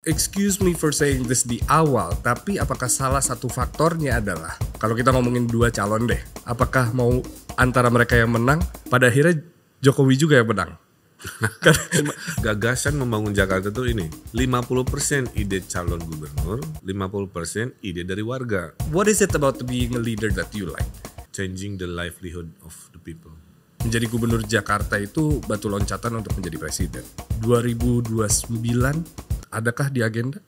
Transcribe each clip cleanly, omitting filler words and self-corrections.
Excuse me for saying this di awal, tapi apakah salah satu faktornya adalah kalau kita ngomongin dua calon deh, apakah mau antara mereka yang menang, pada akhirnya Jokowi juga yang menang? Gagasan membangun Jakarta tuh ini 50% ide calon gubernur, 50% ide dari warga. What is it about being a leader that you like? Changing the livelihood of the people. Menjadi gubernur Jakarta itu batu loncatan untuk menjadi presiden. 2029 adakah di agenda?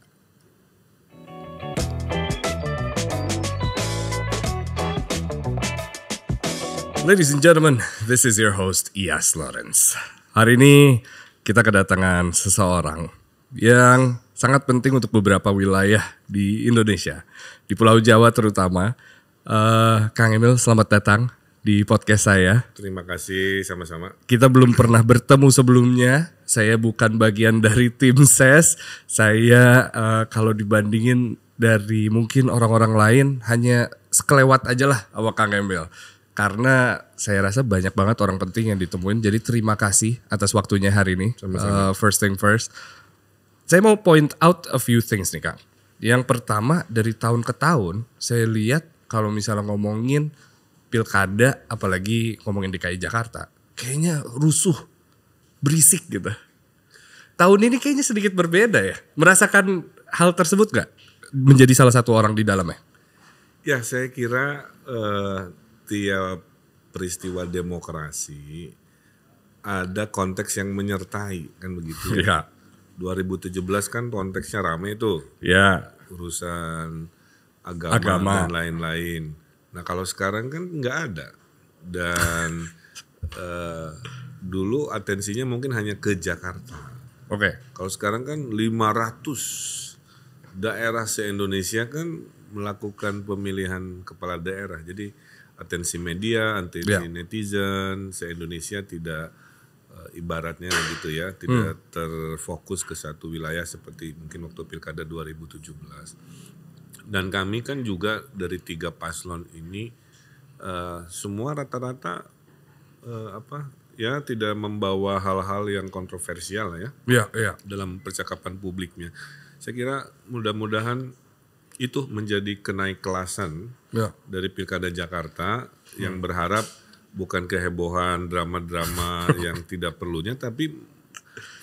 Ladies and gentlemen, this is your host Iyas Lawrence. Hari ini kita kedatangan seseorang yang sangat penting untuk beberapa wilayah di Indonesia, di Pulau Jawa terutama. Kang Emil, selamat datang di podcast saya. Terima kasih, sama-sama. Kita belum pernah bertemu sebelumnya. Saya bukan bagian dari tim SES. Saya kalau dibandingin dari mungkin orang-orang lain hanya sekelewat aja lah sama Kang Emil. Karena saya rasa banyak banget orang penting yang ditemuin. Jadi terima kasih atas waktunya hari ini. First thing first. Saya mau point out a few things nih Kang. Yang pertama, dari tahun ke tahun saya lihat kalau misalnya ngomongin pilkada, apalagi ngomongin DKI Jakarta, kayaknya rusuh, berisik gitu. Tahun ini kayaknya sedikit berbeda ya. Merasakan hal tersebut gak? Menjadi salah satu orang di dalamnya? Ya, saya kira tiap peristiwa demokrasi ada konteks yang menyertai, kan begitu. Ya. 2017 kan konteksnya rame tuh. Ya. Urusan agama dan lain-lain. Nah kalau sekarang kan nggak ada. Dan dulu atensinya mungkin hanya ke Jakarta. Oke. Kalau sekarang kan 500 daerah se-Indonesia kan melakukan pemilihan kepala daerah. Jadi atensi media, atensi netizen se-Indonesia tidak ibaratnya begitu ya, tidak terfokus ke satu wilayah seperti mungkin waktu pilkada 2017. Dan kami kan juga dari 3 paslon ini semua rata-rata tidak membawa hal-hal yang kontroversial ya. Iya. Dalam percakapan publiknya. Saya kira mudah-mudahan itu menjadi kenaik kelasan dari pilkada Jakarta yang berharap bukan kehebohan, drama-drama yang tidak perlunya, tapi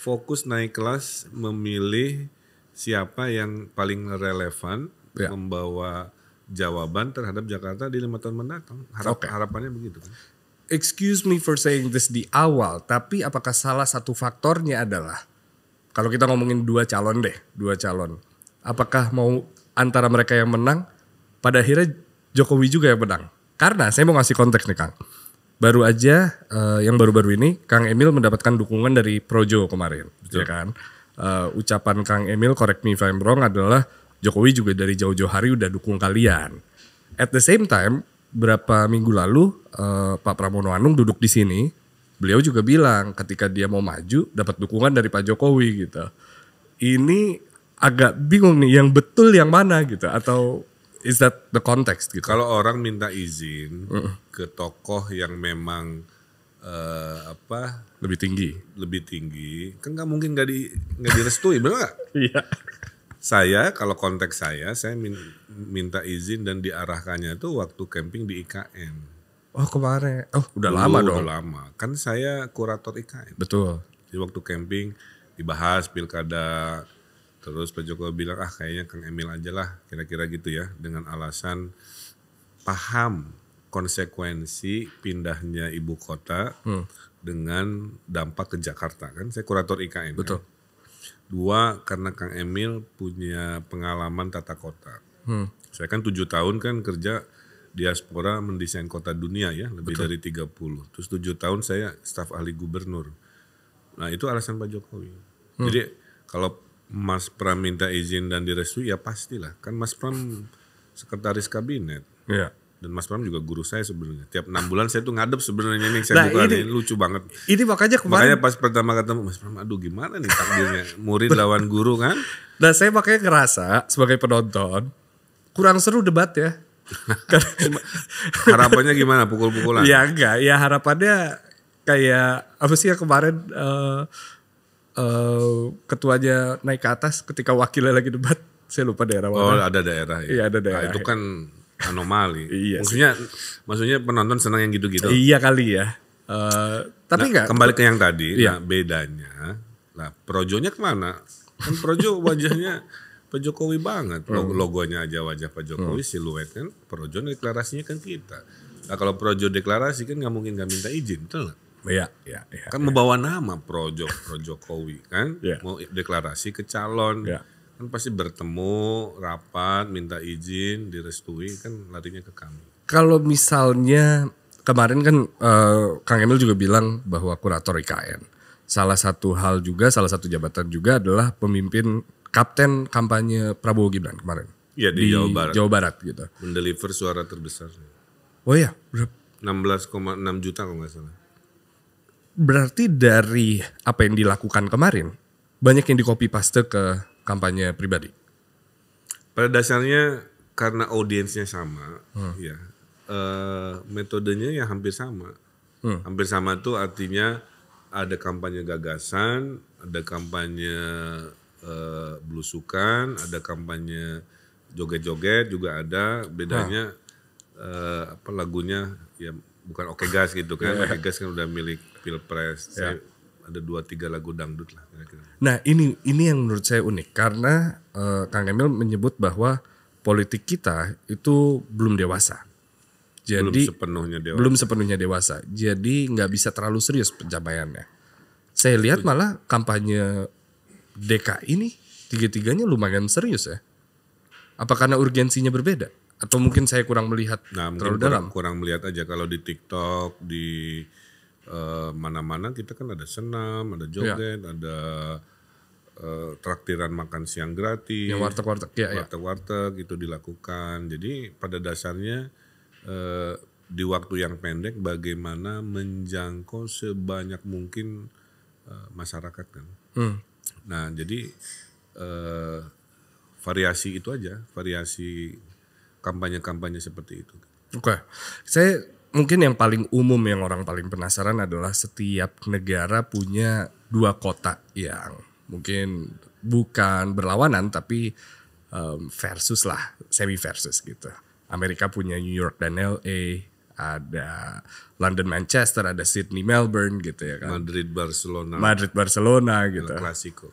fokus naik kelas memilih siapa yang paling relevan membawa jawaban terhadap Jakarta di 5 tahun mendatang. Harapannya begitu kan. Excuse me for saying this di awal, tapi apakah salah satu faktornya adalah kalau kita ngomongin dua calon, apakah mau antara mereka yang menang, pada akhirnya Jokowi juga yang menang? Karena saya mau ngasih konteks nih Kang. Baru aja yang baru-baru ini Kang Emil mendapatkan dukungan dari Projo kemarin, ya kan? Ucapan Kang Emil, correct me if I'm wrong, adalah Jokowi juga dari jauh-jauh hari udah dukung kalian. At the same time, berapa minggu lalu Pak Pramono Anung duduk di sini, beliau juga bilang ketika dia mau maju dapat dukungan dari Pak Jokowi gitu. Ini agak bingung nih, yang betul yang mana gitu, atau is that the context gitu? Kalau orang minta izin ke tokoh yang memang lebih tinggi, kan nggak mungkin nggak direstui, benar nggak? Iya. Saya kalau konteks saya minta izin dan diarahkannya itu waktu camping di IKN. Oh kemarin, udah lama dong. Udah lama, kan saya kurator IKN. Betul. Jadi waktu camping dibahas pilkada, terus Pak Jokowi bilang kayaknya Kang Emil aja lah, kira-kira gitu ya, dengan alasan paham konsekuensi pindahnya ibu kota dengan dampak ke Jakarta, kan saya kurator IKN. Betul. Kan? 2, karena Kang Emil punya pengalaman tata kota. Saya kan 7 tahun kan kerja diaspora mendesain kota dunia ya, lebih dari 30. Terus 7 tahun saya staf ahli gubernur. Nah itu alasan Pak Jokowi. Jadi kalau Mas Pram minta izin dan direstui ya pastilah. Kan Mas Pram sekretaris kabinet. Iya. Dan Mas Pram juga guru saya sebenarnya. Tiap 6 bulan saya tuh ngadep sebenarnya nih, saya buka ini lucu banget. Ini makanya pas pertama ketemu Mas Pram, aduh gimana nih takdirnya, murid lawan guru kan. Nah saya makanya ngerasa sebagai penonton kurang seru debat ya. Harapannya gimana, pukul-pukulan? Ya enggak, ya harapannya kayak apa sih ya kemarin ketuanya naik ke atas ketika wakilnya lagi debat. Saya lupa daerah Oh, mana. ada daerah ya. Iya, ada daerah. Nah, itu kan anomali. Iya Maksudnya penonton senang yang gitu-gitu. Iya kali ya. Tapi enggak. Kembali ke yang tadi, Iya. nah bedanya, nah Projonya kemana? Kan Projo wajahnya Pak Jokowi banget, logonya aja wajah Pak Jokowi, siluet kan. Projo deklarasinya kan kita. Nah kalau Projo deklarasi kan nggak mungkin nggak minta izin, betul nggak? Iya. Kan membawa nama Jokowi kan, Iya. mau deklarasi ke calon, Iya. kan pasti bertemu, rapat, minta izin, direstui, kan larinya ke kami. Kalau misalnya kemarin kan Kang Emil juga bilang bahwa kurator IKN. Salah satu jabatan juga adalah pemimpin kapten kampanye Prabowo Gibran kemarin. Iya di Jawa Barat gitu. Mendeliver suara terbesar. Oh iya, 16,6 juta kalau nggak salah. berarti dari apa yang dilakukan kemarin banyak yang di-copy paste ke kampanye pribadi. Pada dasarnya karena audiensnya sama, ya metodenya ya hampir sama. Hampir sama tuh artinya ada kampanye gagasan, ada kampanye belusukan, ada kampanye joget-joget juga ada. Bedanya lagunya ya bukan Oke Gas gitu kan. Oke Gas kan udah milik Pilpres. Saya ada 2-3 lagu dangdut lah kira-kira. Nah ini yang menurut saya unik karena Kang Emil menyebut bahwa politik kita itu belum dewasa. Jadi belum sepenuhnya dewasa. Jadi nggak bisa terlalu serius pencapaiannya. Saya lihat malah kampanye DKI ini tiga-tiganya lumayan serius ya. Apa karena urgensinya berbeda? Atau mungkin saya kurang melihat terlalu dalam? Kurang melihat aja kalau di TikTok, di mana-mana kita kan ada senam, ada joget, ada traktiran makan siang gratis. Yang warteg-warteg warteg-warteg itu dilakukan. Jadi pada dasarnya di waktu yang pendek bagaimana menjangkau sebanyak mungkin masyarakat kan. Nah jadi variasi itu aja, variasi kampanye-kampanye seperti itu. Oke, saya mungkin yang paling umum yang orang paling penasaran adalah setiap negara punya 2 kota yang mungkin bukan berlawanan tapi versus lah, semi versus gitu. Amerika punya New York dan LA, ada London Manchester, ada Sydney Melbourne gitu ya kan. Madrid Barcelona gitu. Klasiko.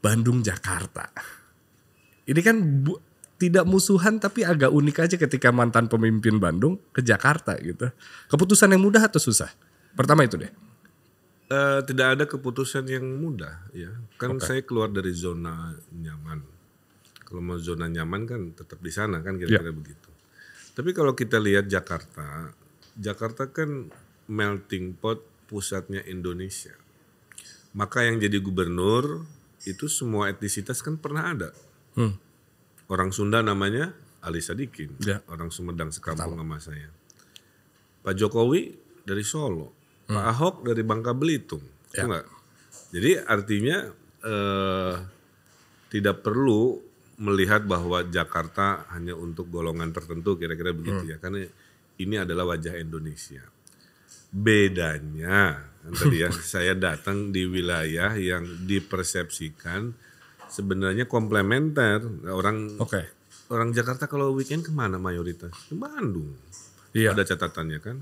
Bandung Jakarta. Ini kan tidak musuhan tapi agak unik aja ketika mantan pemimpin Bandung ke Jakarta gitu. Keputusan yang mudah atau susah? Pertama itu deh. Tidak ada keputusan yang mudah ya. Kan saya keluar dari zona nyaman. Kalau mau zona nyaman kan tetap di sana kan kira-kira begitu. Tapi kalau kita lihat Jakarta kan melting pot pusatnya Indonesia. Maka yang jadi gubernur itu semua etnisitas kan pernah ada. Orang Sunda namanya Ali Sadikin, orang Sumedang sekampung sama saya. Pak Jokowi dari Solo, Pak Ahok dari Bangka Belitung, enggak? Jadi artinya tidak perlu melihat bahwa Jakarta hanya untuk golongan tertentu kira-kira begitu ya, karena ini adalah wajah Indonesia. Bedanya kan tadi ya saya datang di wilayah yang dipersepsikan sebenarnya komplementer. Orang Jakarta kalau weekend kemana mayoritas? Ke Bandung. Ada catatannya kan.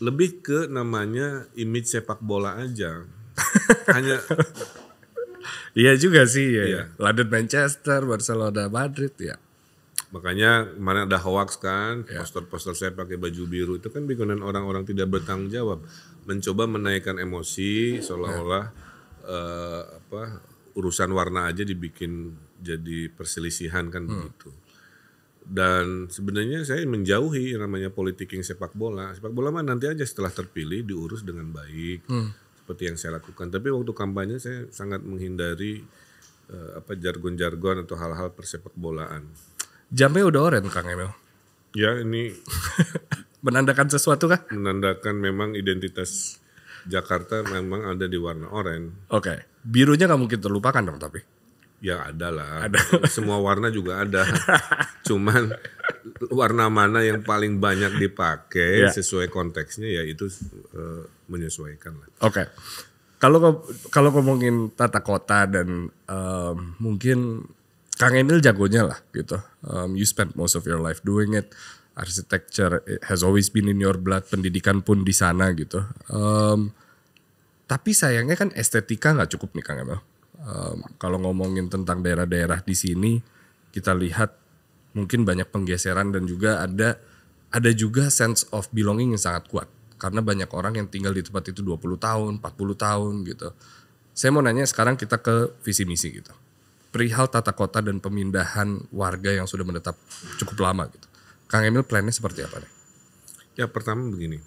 Lebih ke namanya image sepak bola aja. Hanya iya juga sih ya. London Manchester, Barcelona Madrid ya. Makanya kemarin ada hoax kan, poster-poster saya pakai baju biru itu kan bikinan orang-orang tidak bertanggung jawab, mencoba menaikkan emosi seolah-olah urusan warna aja dibikin jadi perselisihan kan begitu. Dan sebenarnya saya menjauhi yang namanya politik sepak bola. Sepak bola mah nanti aja setelah terpilih diurus dengan baik seperti yang saya lakukan. Tapi waktu kampanye saya sangat menghindari jargon-jargon atau hal-hal persepak bolaan. Jamnya udah oranye Kang Emil. Ya ini menandakan sesuatu kah? Menandakan memang identitas Jakarta memang ada di warna oranye. Oke. Birunya nggak mungkin terlupakan dong tapi? Ya ada lah. Semua warna juga ada. Cuman warna mana yang paling banyak dipakai sesuai konteksnya ya itu menyesuaikan lah. Oke. Kalau ngomongin tata kota dan mungkin Kang Emil jagonya lah gitu. You spend most of your life doing it. Architecture has always been in your blood. Pendidikan pun di sana gitu. Tapi sayangnya kan estetika nggak cukup nih Kang Emil. Kalau ngomongin tentang daerah-daerah di sini, kita lihat mungkin banyak penggeseran dan juga ada juga sense of belonging yang sangat kuat. Karena banyak orang yang tinggal di tempat itu 20 tahun, 40 tahun gitu. Saya mau nanya sekarang kita ke visi misi gitu. Perihal tata kota dan pemindahan warga yang sudah menetap cukup lama gitu. Kang Emil plannya seperti apa nih? Ya pertama begini,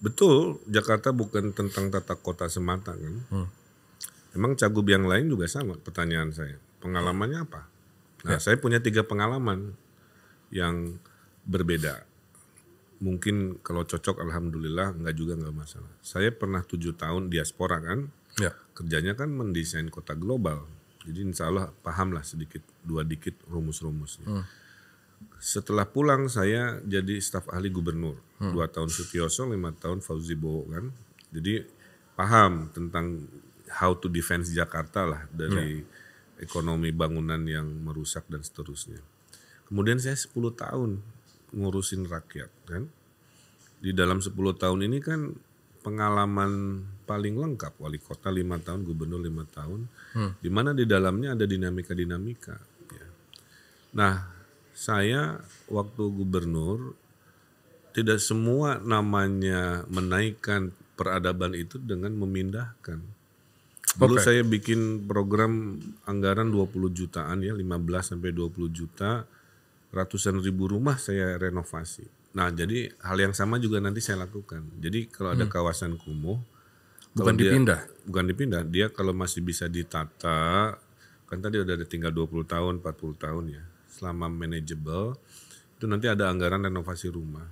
betul Jakarta bukan tentang tata kota semata kan. Emang cagup yang lain juga sama pertanyaan saya. Pengalamannya apa? Nah saya punya 3 pengalaman yang berbeda. Mungkin kalau cocok alhamdulillah, nggak masalah. Saya pernah 7 tahun diaspora kan. Ya. Kerjanya kan mendesain kota global. Jadi insya Allah paham lah sedikit, 2 dikit rumus-rumusnya. Setelah pulang saya jadi staf ahli gubernur. 2 tahun Sutioso, 5 tahun Fauzi Bowo kan. Jadi paham tentang how to defense Jakarta lah. Dari ekonomi bangunan yang merusak dan seterusnya. Kemudian saya 10 tahun ngurusin rakyat kan. Di dalam 10 tahun ini kan pengalaman paling lengkap, wali kota 5 tahun, gubernur 5 tahun, di mana di dalamnya ada dinamika-dinamika. Ya. Nah, saya waktu gubernur tidak semua namanya menaikkan peradaban itu dengan memindahkan. Dulu saya bikin program anggaran 20 jutaan ya, 15 sampai 20 juta, ratusan ribu rumah saya renovasi. Nah, jadi hal yang sama juga nanti saya lakukan. Jadi kalau ada kawasan kumuh, Bukan dipindah, dia kalau masih bisa ditata, kan tadi udah ada tinggal 20 tahun, 40 tahun ya. Selama manageable, itu nanti ada anggaran renovasi rumah.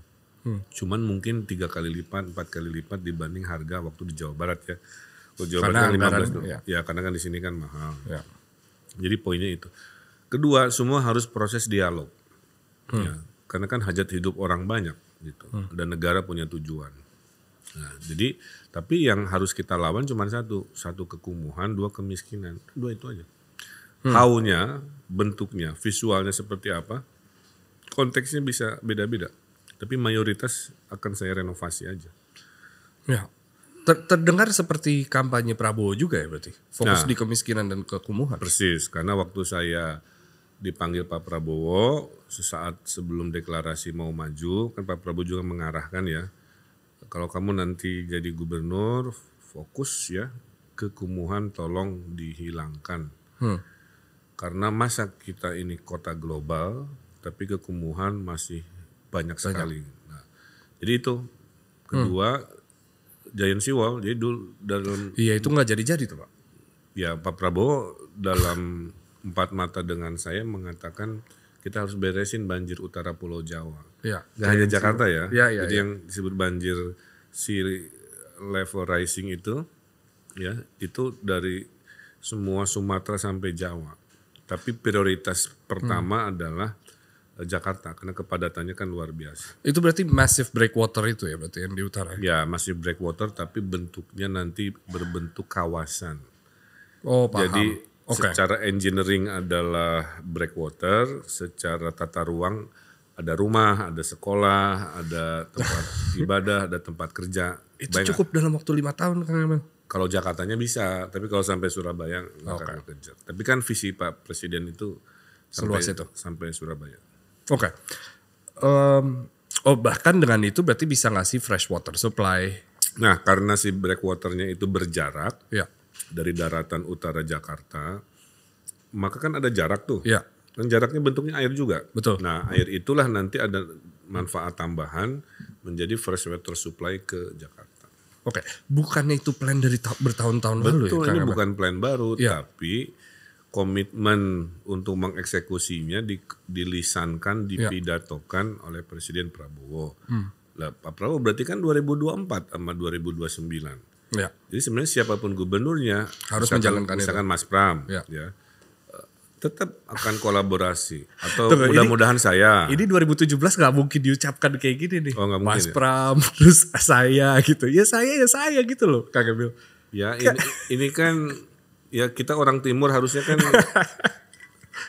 Cuman mungkin 3 kali lipat, 4 kali lipat dibanding harga waktu di Jawa Barat ya. Kalau Jawa Barat kan 15 tuh. Ya, karena kan di sini kan mahal. Ya. Jadi poinnya itu. Kedua, semua harus proses dialog. Ya, karena kan hajat hidup orang banyak gitu. Dan negara punya tujuan. Nah, jadi tapi yang harus kita lawan cuma satu kekumuhan, 2 kemiskinan, 2 itu aja. How-nya, bentuknya, visualnya seperti apa, konteksnya bisa beda-beda. Tapi mayoritas akan saya renovasi aja. Ya, terdengar seperti kampanye Prabowo juga ya berarti, fokus di kemiskinan dan kekumuhan. Persis, karena waktu saya dipanggil Pak Prabowo sesaat sebelum deklarasi mau maju, kan Pak Prabowo juga mengarahkan ya, kalau kamu nanti jadi gubernur, fokus ya, kekumuhan tolong dihilangkan. Karena masa kita ini kota global, tapi kekumuhan masih banyak sekali. Nah, jadi itu. Kedua, Giant Seawall, jadi dulu dalam... Iya, itu nggak jadi-jadi tuh Pak. Ya, Pak Prabowo dalam 4 mata dengan saya mengatakan kita harus beresin banjir utara Pulau Jawa. Ya, gak hanya Jakarta ya. Jadi yang disebut banjir sea level rising itu, ya itu dari semua Sumatera sampai Jawa. Tapi prioritas pertama adalah Jakarta karena kepadatannya kan luar biasa. Itu berarti massive breakwater itu ya berarti yang di utara? Ya massive breakwater tapi bentuknya nanti berbentuk kawasan. Oh paham. Jadi secara engineering adalah breakwater, secara tata ruang ada rumah, ada sekolah, ada tempat ibadah, ada tempat kerja. Itu cukup dalam waktu 5 tahun Kang Emil? Kalau Jakartanya bisa, tapi kalau sampai Surabaya nggak akan kejar. Tapi kan visi Pak Presiden itu sampai Surabaya. Oke. Bahkan dengan itu berarti bisa ngasih fresh water supply. Nah karena si breakwaternya itu berjarak dari daratan utara Jakarta, maka kan ada jarak tuh. Ya. Dan jaraknya bentuknya air juga. Betul. Nah air itulah nanti ada manfaat tambahan menjadi fresh water supply ke Jakarta. Oke, bukannya itu plan dari bertahun-tahun lalu ya? Betul, ini bukan plan baru, tapi komitmen untuk mengeksekusinya dilisankan, dipidatokan oleh Presiden Prabowo. Lah, Pak Prabowo berarti kan 2024 sama 2029. Ya. Jadi sebenarnya siapapun gubernurnya harus menjalankan misalkan itu. Mas Pram, ya tetap akan kolaborasi atau mudah-mudahan saya. Ini 2017 nggak mungkin diucapkan kayak gini nih. Oh, nggak mungkin, Mas Pram, terus saya gitu. Ya saya gitu loh, Kang Emil. Ya ini kan ya kita orang timur harusnya kan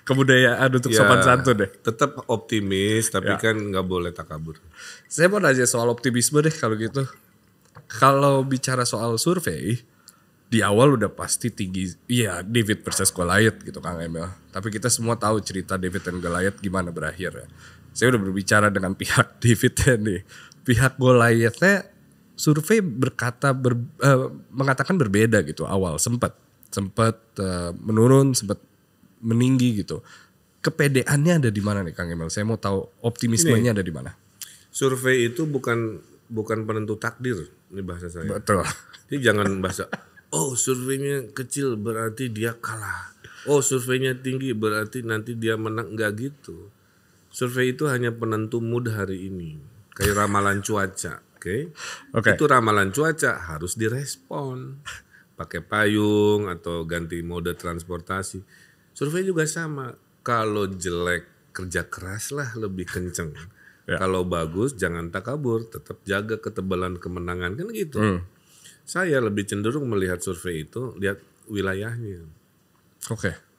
Kebudayaan untuk ya sopan santun deh. tetap optimis tapi kan nggak boleh takabur. Saya mau nanya soal optimisme deh kalau gitu. Kalau bicara soal survei, di awal udah pasti tinggi. Iya, David versus Goliath gitu Kang Emil. Tapi kita semua tahu cerita David dan Goliath gimana berakhir ya. Saya udah berbicara dengan pihak Davidnya nih. Pihak Goliathnya survei mengatakan berbeda gitu awal. Sempat menurun, sempat meninggi gitu. Kepedeannya ada di mana nih Kang Emil? Saya mau tahu optimismenya ada di mana. Survei itu bukan penentu takdir, ini bahasa saya. Betul. Jadi jangan bahasa, oh surveinya kecil berarti dia kalah. Oh surveinya tinggi berarti nanti dia menang. Enggak gitu. Survei itu hanya penentu mood hari ini. Kayak ramalan cuaca, oke? Itu ramalan cuaca harus direspon. Pakai payung atau ganti mode transportasi. Survei juga sama. Kalau jelek kerja keras lah lebih kenceng. Kalau bagus jangan takabur, tetap jaga ketebalan kemenangan kan gitu. Saya lebih cenderung melihat survei itu lihat wilayahnya.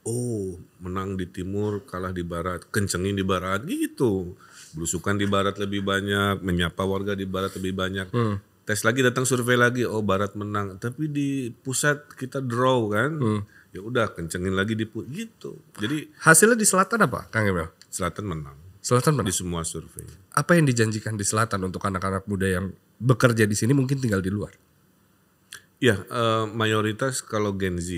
Oh, menang di timur, kalah di barat, kencengin di barat gitu. Belusukan di barat lebih banyak, menyapa warga di barat lebih banyak. Tes lagi datang survei lagi, oh barat menang, tapi di pusat kita draw kan. Ya udah kencengin lagi di gitu. Jadi hasilnya di selatan apa, Kang Emil? Selatan menang. Selatan menang di semua survei. Apa yang dijanjikan di selatan untuk anak-anak muda yang bekerja di sini mungkin tinggal di luar? Ya, mayoritas kalau Gen Z,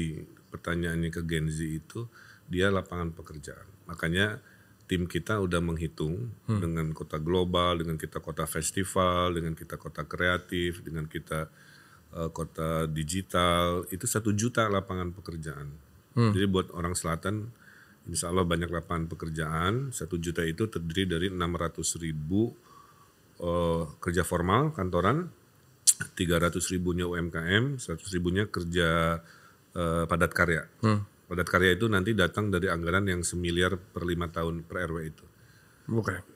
pertanyaannya ke Gen Z itu dia lapangan pekerjaan. Makanya tim kita udah menghitung dengan kota global, dengan kita kota festival, dengan kita kota kreatif, dengan kita kota digital, itu 1 juta lapangan pekerjaan. Jadi buat orang selatan insya Allah banyak lapangan pekerjaan. 1 juta itu terdiri dari 600.000 kerja formal kantoran, 300.000-nya UMKM, 100.000-nya kerja padat karya. Padat karya itu nanti datang dari anggaran yang 1 miliar per 5 tahun per RW itu.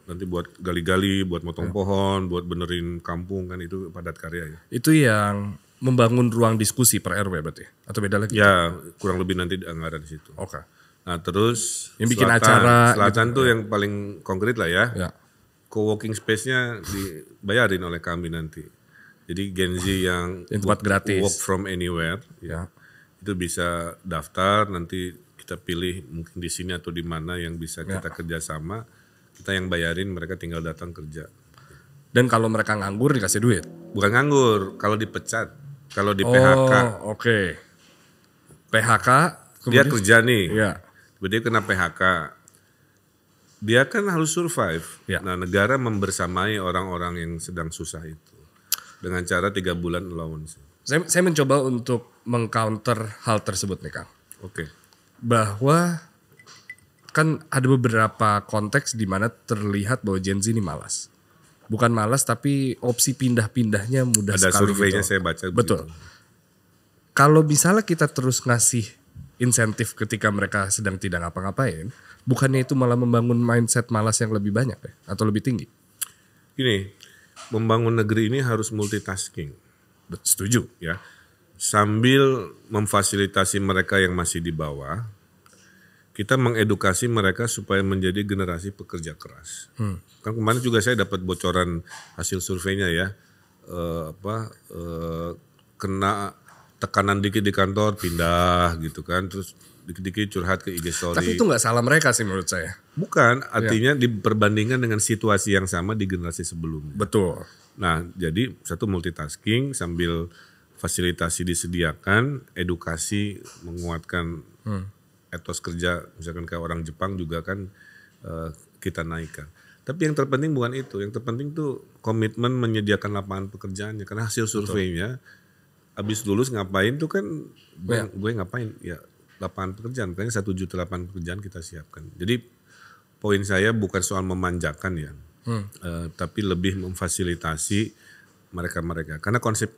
Nanti buat gali-gali, buat motong pohon, buat benerin kampung kan itu padat karya ya. Itu yang membangun ruang diskusi per RW berarti? Atau beda lagi? Ya kurang lebih nanti anggaran di situ. Nah terus yang bikin acara selatan gitu, tuh yang paling konkret lah ya. Co-working space-nya dibayarin oleh kami nanti. Jadi Gen Z yang tempat gratis, work from anywhere, itu bisa daftar. Nanti kita pilih mungkin di sini atau di mana yang bisa kita kerjasama. Kita yang bayarin, mereka tinggal datang kerja. Dan kalau mereka nganggur dikasih duit? Bukan nganggur, kalau dipecat, kalau di PHK. PHK. Dia kerja nih. Dia kena PHK, dia kan harus survive. Nah negara membersamai orang-orang yang sedang susah itu dengan cara 3 bulan allowance. Saya mencoba untuk mengcounter hal tersebut nih Kang. Bahwa kan ada beberapa konteks di mana terlihat bahwa Gen Z ini malas. Bukan malas tapi opsi pindah-pindahnya mudah ada sekali. Ada surveinya gitu. Saya baca. Betul. Kalau misalnya kita terus ngasih insentif ketika mereka sedang tidak ngapa-ngapain, bukannya itu malah membangun mindset malas yang lebih banyak ya? Atau lebih tinggi? Gini, membangun negeri ini harus multitasking. Setuju ya. Sambil memfasilitasi mereka yang masih di bawah, kita mengedukasi mereka supaya menjadi generasi pekerja keras. Kan kemarin juga saya dapat bocoran hasil surveinya ya, kena tekanan dikit di kantor pindah gitu kan, terus dikit-dikit curhat ke IG story. Tapi itu nggak salah mereka sih menurut saya. Bukan, artinya diperbandingkan dengan situasi yang sama di generasi sebelumnya. Betul. Nah, jadi satu multitasking sambil fasilitasi disediakan, edukasi menguatkan etos kerja, misalkan kayak orang Jepang juga kan kita naikkan. Tapi yang terpenting bukan itu, yang terpenting tuh komitmen menyediakan lapangan pekerjaannya, karena hasil surveinya abis lulus ngapain tuh kan gue ngapain ya lapangan pekerjaan, makanya 1 juta lapangan pekerjaan kita siapkan. Jadi poin saya bukan soal memanjakan ya, tapi lebih memfasilitasi mereka-mereka. Karena konsep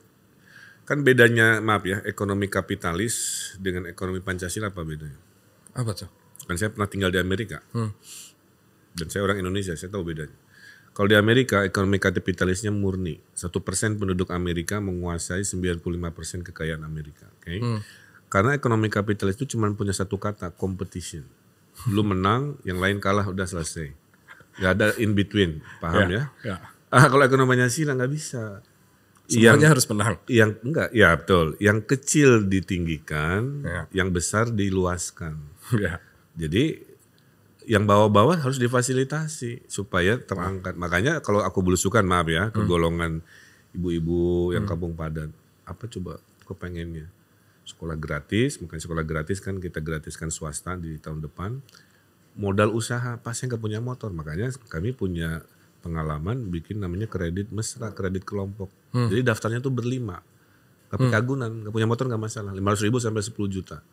kan bedanya, maaf ya, ekonomi kapitalis dengan ekonomi Pancasila apa bedanya? Apa tuh? Kan saya pernah tinggal di Amerika dan saya orang Indonesia, saya tahu bedanya. Kalau di Amerika ekonomi kapitalisnya murni. 1% penduduk Amerika menguasai 95% kekayaan Amerika. Okay? Karena ekonomi kapitalis itu cuma punya satu kata, competition. Lu menang, yang lain kalah, udah selesai. Gak ada in between, paham ya? Kalau ekonominya Sila nggak bisa. Semuanya harus menang. Yang enggak, ya betul. Yang kecil ditinggikan, yang besar diluaskan. Jadi yang bawah-bawah harus difasilitasi supaya terangkat. Makanya kalau aku belusukan, maaf ya, ke golongan ibu-ibu yang kampung padat. Apa coba kepengennya? Sekolah gratis, makanya sekolah gratis kan kita gratiskan swasta di tahun depan. Modal usaha, pas yang gak punya motor. Makanya kami punya pengalaman bikin namanya kredit mesra, kredit kelompok. Jadi daftarnya tuh berlima. Tapi kagunan, gak punya motor gak masalah. 500.000 sampai 10 juta.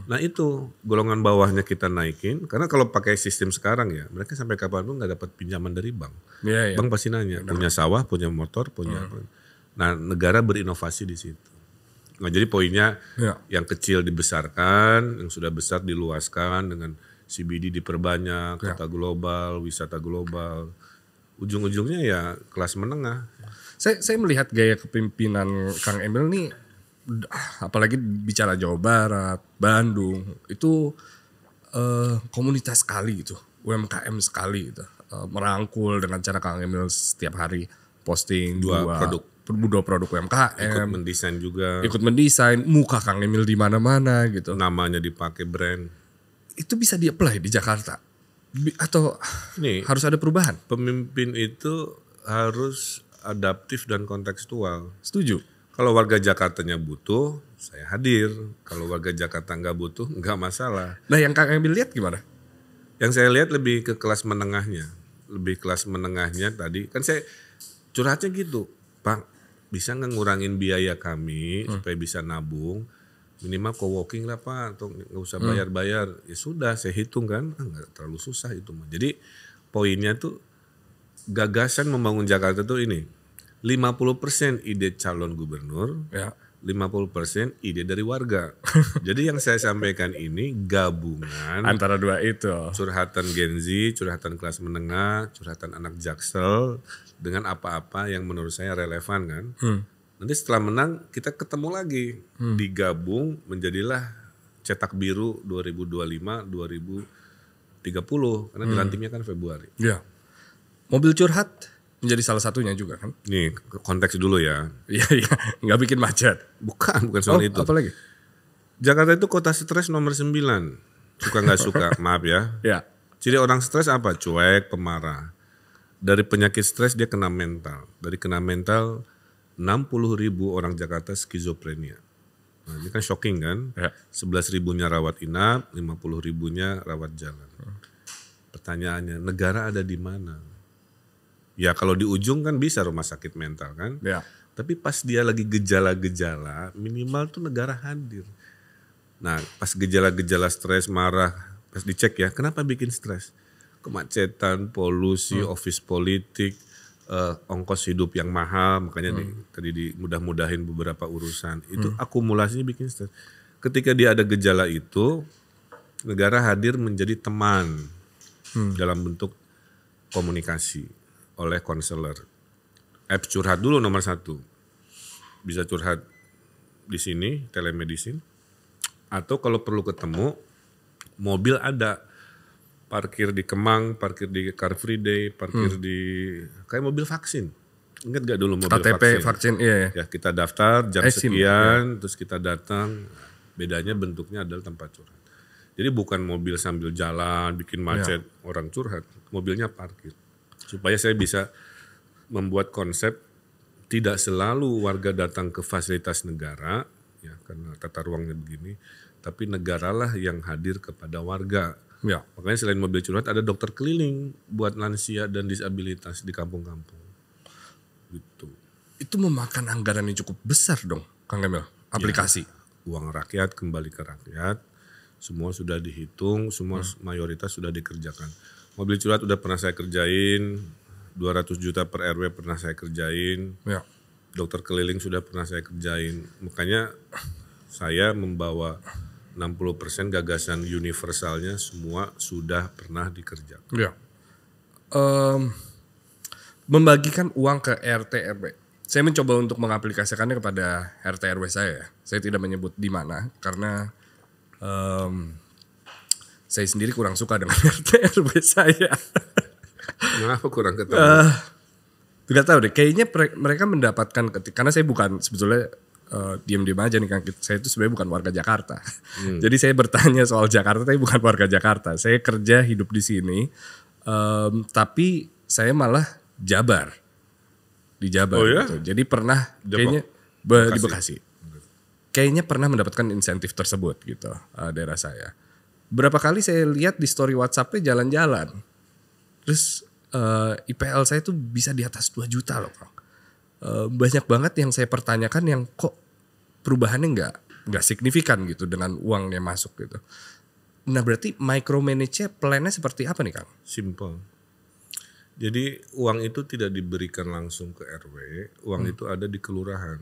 Nah itu golongan bawahnya kita naikin. Karena kalau pakai sistem sekarang ya, mereka sampai kapanpun gak dapat pinjaman dari bank. Bank pasti nanya, punya sawah, punya motor, punya apa. Nah negara berinovasi di situ. Nah jadi poinnya yang kecil dibesarkan, yang sudah besar diluaskan dengan CBD diperbanyak, kota global, wisata global. Ujung-ujungnya ya kelas menengah. Saya melihat gaya kepemimpinan Kang Emil nih, apalagi bicara Jawa Barat, Bandung, itu komunitas sekali gitu, UMKM sekali gitu. Merangkul dengan cara Kang Emil setiap hari posting dua produk UMKM. Ikut mendesain juga. Ikut mendesain, muka Kang Emil di mana-mana gitu. Namanya dipakai brand. Itu bisa di-apply di Jakarta? Atau harus ada perubahan? Pemimpin itu harus adaptif dan kontekstual. Setuju. Kalau warga Jakartanya butuh, saya hadir. Kalau warga Jakarta nggak butuh, nggak masalah. Nah yang Kang Emil lihat gimana? Yang saya lihat lebih ke kelas menengahnya. Lebih kelas menengahnya tadi. Kan saya curhatnya gitu. Pak, bisa nggak ngurangin biaya kami supaya bisa nabung? Minimal co-working lah Pak, atau nggak usah bayar-bayar. Ya sudah, saya hitung kan, nggak terlalu susah itu. Jadi poinnya tuh gagasan membangun Jakarta tuh ini. 50% ide calon gubernur, 50% ide dari warga. Jadi yang saya sampaikan ini gabungan antara dua itu. Curhatan Gen Z, curhatan kelas menengah, curhatan anak Jaksel dengan apa-apa yang menurut saya relevan kan. Nanti setelah menang kita ketemu lagi, digabung menjadilah cetak biru 2025-2030 karena dilantiknya kan Februari. Iya. Mobil curhat menjadi salah satunya juga kan. Nih konteks dulu ya. Iya, nggak bikin macet. Bukan soal itu. Apa lagi? Jakarta itu kota stres nomor 9. Suka nggak suka, maaf ya. Ciri orang stres apa? Cuek, pemarah. Dari penyakit stres dia kena mental. Dari kena mental 60.000 orang Jakarta skizofrenia. Nah, ini kan shocking kan? 11.000-nya rawat inap, 50.000-nya rawat jalan. Pertanyaannya, negara ada di mana? Ya kalau di ujung kan bisa rumah sakit mental kan. Tapi pas dia lagi gejala-gejala, minimal tuh negara hadir. Nah pas gejala-gejala stres, marah, pas dicek ya, kenapa bikin stres? Kemacetan, polusi, office politik, ongkos hidup yang mahal, makanya tadi dimudah-mudahin beberapa urusan. Itu akumulasinya bikin stres. Ketika dia ada gejala itu, negara hadir menjadi teman dalam bentuk komunikasi oleh konselor. Apps curhat dulu nomor 1. Bisa curhat di sini, telemedicine. Atau kalau perlu ketemu, mobil ada. Parkir di Kemang, parkir di Car Free Day, parkir di kayak mobil vaksin. Ingat gak dulu mobil KTP vaksin? Iya. Ya kita daftar jam sekian, terus kita datang. Bedanya bentuknya adalah tempat curhat. Jadi bukan mobil sambil jalan, bikin macet, orang curhat. Mobilnya parkir. Supaya saya bisa membuat konsep tidak selalu warga datang ke fasilitas negara, ya karena tata ruangnya begini, tapi negaralah yang hadir kepada warga. Makanya selain mobil curhat ada dokter keliling buat lansia dan disabilitas di kampung-kampung. Gitu. Itu memakan anggaran yang cukup besar dong, Kang Emil, aplikasi. Uang rakyat kembali ke rakyat, semua sudah dihitung, semua mayoritas sudah dikerjakan. Mobil curhat udah pernah saya kerjain, 200 juta per RW pernah saya kerjain, dokter keliling sudah pernah saya kerjain. Makanya saya membawa 60% gagasan universalnya semua sudah pernah dikerjakan. membagikan uang ke RT RW. Saya mencoba untuk mengaplikasikannya kepada RT RW saya. Saya tidak menyebut di mana karena saya sendiri kurang suka dengan RT RW saya. Kenapa kurang ketemu? Gak tahu deh, kayaknya mereka mendapatkan karena saya bukan sebetulnya diam-diam aja nih Kang. Saya itu sebenarnya bukan warga Jakarta. Jadi saya bertanya soal Jakarta tapi bukan warga Jakarta. Saya kerja hidup di sini. Tapi saya malah Jabar. Di Jabar Oh ya? gitu. Jadi pernah kayaknya di Bekasi. Kayaknya pernah mendapatkan insentif tersebut gitu daerah saya. Berapa kali saya lihat di story WhatsApp-nya jalan-jalan. Terus IPL saya tuh bisa di atas 2 juta loh Kang. Banyak banget yang saya pertanyakan yang kok perubahannya nggak signifikan gitu dengan uang yang masuk gitu. Nah berarti micromanage-nya plan-nya seperti apa nih Kang? Simple. Jadi uang itu tidak diberikan langsung ke RW, uang itu ada di kelurahan.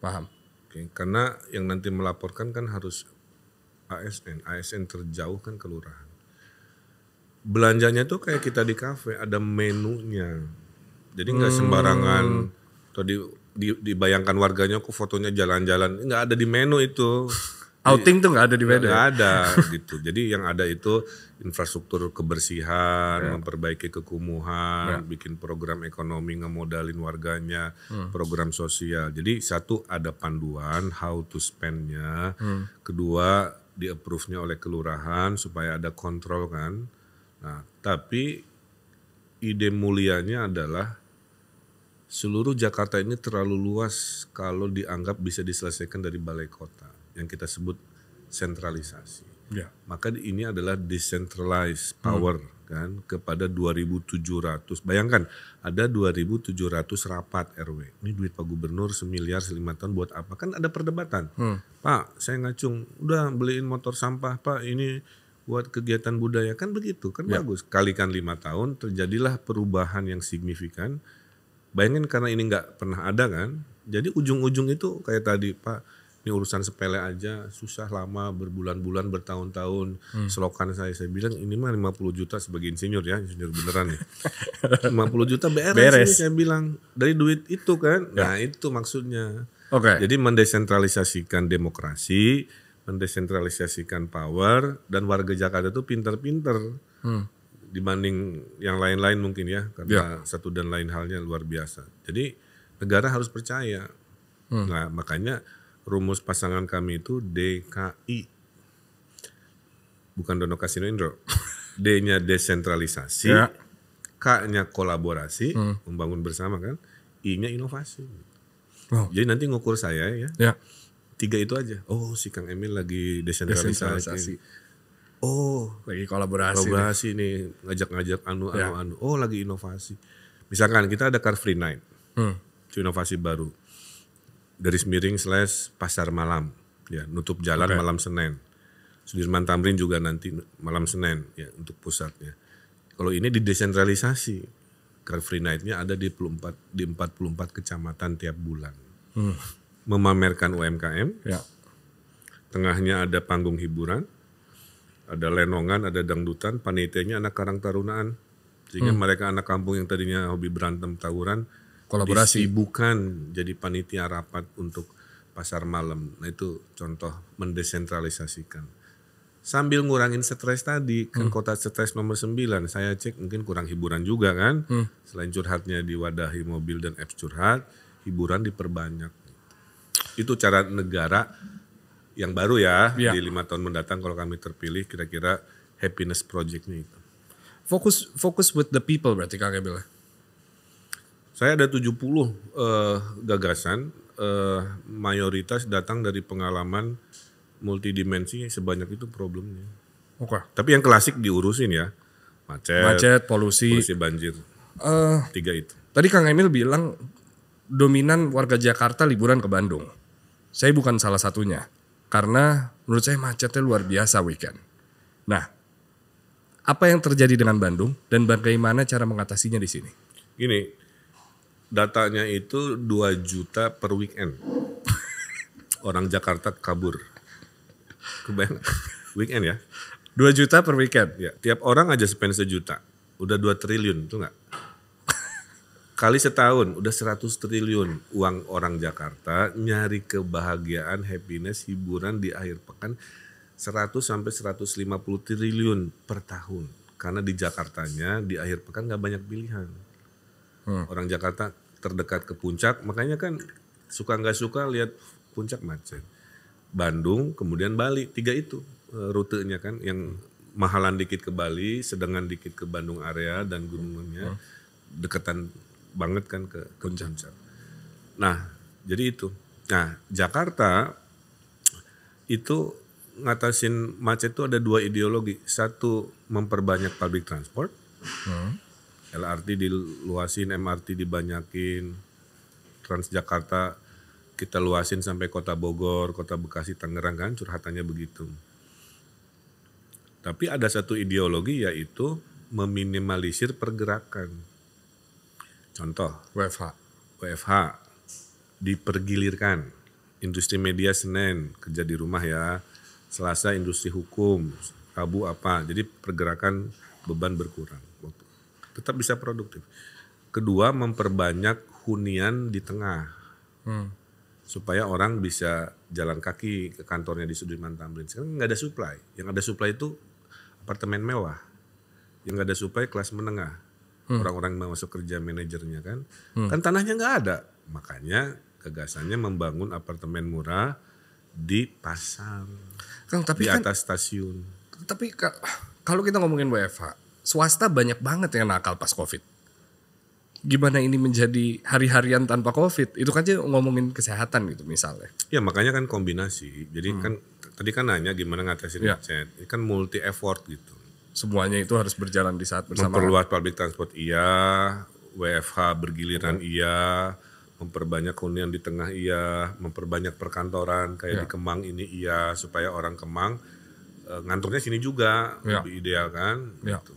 Paham. Oke, karena yang nanti melaporkan kan harus ASN terjauh kan kelurahan. Belanjanya tuh kayak kita di kafe, ada menunya. Jadi nggak sembarangan atau dibayangkan warganya kok fotonya jalan-jalan, nggak ada di menu itu. Outing tuh nggak ada di Medan. Nggak ada gitu. Jadi yang ada itu infrastruktur kebersihan, memperbaiki kekumuhan, bikin program ekonomi, ngemodalin warganya, program sosial. Jadi satu ada panduan how to spend-nya, kedua di approve-nya oleh kelurahan supaya ada kontrol kan. Nah, tapi ide mulianya adalah seluruh Jakarta ini terlalu luas kalau dianggap bisa diselesaikan dari balai kota yang kita sebut sentralisasi. Ya. Maka ini adalah decentralized power kan kepada 2.700. Bayangkan ada 2.700 rapat RW. Ini duit Pak Gubernur 1 miliar 5 tahun buat apa? Kan ada perdebatan. Pak, saya ngacung, udah beliin motor sampah, Pak, ini buat kegiatan budaya kan begitu kan bagus. Kalikan 5 tahun terjadilah perubahan yang signifikan. Bayangin karena ini nggak pernah ada kan. Jadi ujung-ujung itu kayak tadi Pak, ini urusan sepele aja susah lama berbulan-bulan bertahun-tahun. Slogan saya bilang ini mah 50 juta sebagai insinyur ya, insinyur beneran ya. 50 juta beres. Ini saya bilang dari duit itu kan. Nah itu maksudnya. Jadi mendesentralisasikan demokrasi, mendesentralisasikan power, dan warga Jakarta itu pinter-pinter dibanding yang lain-lain mungkin ya, karena satu dan lain halnya luar biasa. Jadi negara harus percaya. Nah makanya rumus pasangan kami itu DKI, bukan Dono Kasino Indro. D-nya desentralisasi, K-nya kolaborasi, membangun bersama kan, I-nya inovasi. Jadi nanti ngukur saya ya. 3 itu aja. Oh si Kang Emil lagi desentralisasi. Oh lagi kolaborasi nih, ngajak-ngajak anu. Oh lagi inovasi. Misalkan kita ada Car Free Night, itu inovasi baru. Garis miring / pasar malam, ya nutup jalan malam Senin. Sudirman Tamrin juga nanti malam Senin ya untuk pusatnya. Kalau ini didesentralisasi, Car Free Night-nya ada di 44 kecamatan tiap bulan. Memamerkan UMKM, tengahnya ada panggung hiburan, ada lenongan, ada dangdutan, panitianya anak Karang Tarunaan, sehingga mereka anak kampung yang tadinya hobi berantem tawuran, kolaborasi bukan jadi panitia rapat untuk pasar malam. Nah itu contoh mendesentralisasikan. Sambil ngurangin stres tadi, kan kota stres nomor 9, saya cek mungkin kurang hiburan juga kan. Selain curhatnya diwadahi mobil dan apps curhat, hiburan diperbanyak. Itu cara negara yang baru ya, di 5 tahun mendatang kalau kami terpilih, kira-kira happiness project-nya itu. Fokus with the people berarti Kang Emil. Saya ada 70 gagasan, mayoritas datang dari pengalaman multidimensi, sebanyak itu problemnya. Tapi yang klasik diurusin ya, macet, polusi banjir, 3 itu. Tadi Kang Emil bilang dominan warga Jakarta liburan ke Bandung. Saya bukan salah satunya, karena menurut saya macetnya luar biasa weekend. Nah, apa yang terjadi dengan Bandung dan bagaimana cara mengatasinya di sini? Gini, datanya itu 2 juta per weekend. Orang Jakarta kabur. Kebayang weekend ya? 2 juta per weekend? Ya, tiap orang aja spend 1 juta. Udah 2 triliun, itu enggak? Kali setahun udah 100 triliun uang orang Jakarta nyari kebahagiaan, happiness, hiburan di akhir pekan 100 sampai 150 triliun per tahun. Karena di Jakartanya di akhir pekan nggak banyak pilihan. Orang Jakarta terdekat ke puncak, makanya kan suka nggak suka lihat puncak macet. Bandung, kemudian Bali, 3 itu rutenya kan, yang mahalan dikit ke Bali, sedengan dikit ke Bandung area dan gunungnya, deketan banget kan ke puncak. Nah, jadi itu. Nah, Jakarta itu ngatasin macet itu ada 2 ideologi. Satu, memperbanyak public transport. LRT diluasin, MRT dibanyakin. Transjakarta kita luasin sampai kota Bogor, kota Bekasi, Tangerang kan, curhatannya begitu. Tapi ada satu ideologi yaitu meminimalisir pergerakan. Contoh, WFH dipergilirkan. Industri media Senin kerja di rumah ya, Selasa industri hukum, Rabu apa. Jadi pergerakan beban berkurang. Tetap bisa produktif. Kedua, memperbanyak hunian di tengah. Supaya orang bisa jalan kaki ke kantornya di Sudirman Tamrin. Sekarang nggak ada supply. Yang ada supply itu apartemen mewah. Yang nggak ada supply kelas menengah. Orang-orang yang masuk kerja manajernya kan. Kan tanahnya nggak ada. Makanya gagasannya membangun apartemen murah di pasar. Kang, tapi di atas stasiun. Tapi kalau kita ngomongin WFH, swasta banyak banget yang nakal pas COVID. Gimana ini menjadi hari-harian tanpa COVID? Itu kan aja ngomongin kesehatan gitu misalnya. Ya makanya kan kombinasi. Jadi kan tadi kan nanya gimana ngatasin macet. Ini kan multi effort gitu. Semuanya itu harus berjalan di saat bersamaan. Memperluas public transport iya, WFH bergiliran iya, memperbanyak hunian di tengah iya, memperbanyak perkantoran kayak di Kemang ini iya, supaya orang Kemang ngantornya sini juga lebih ideal kan. Gitu.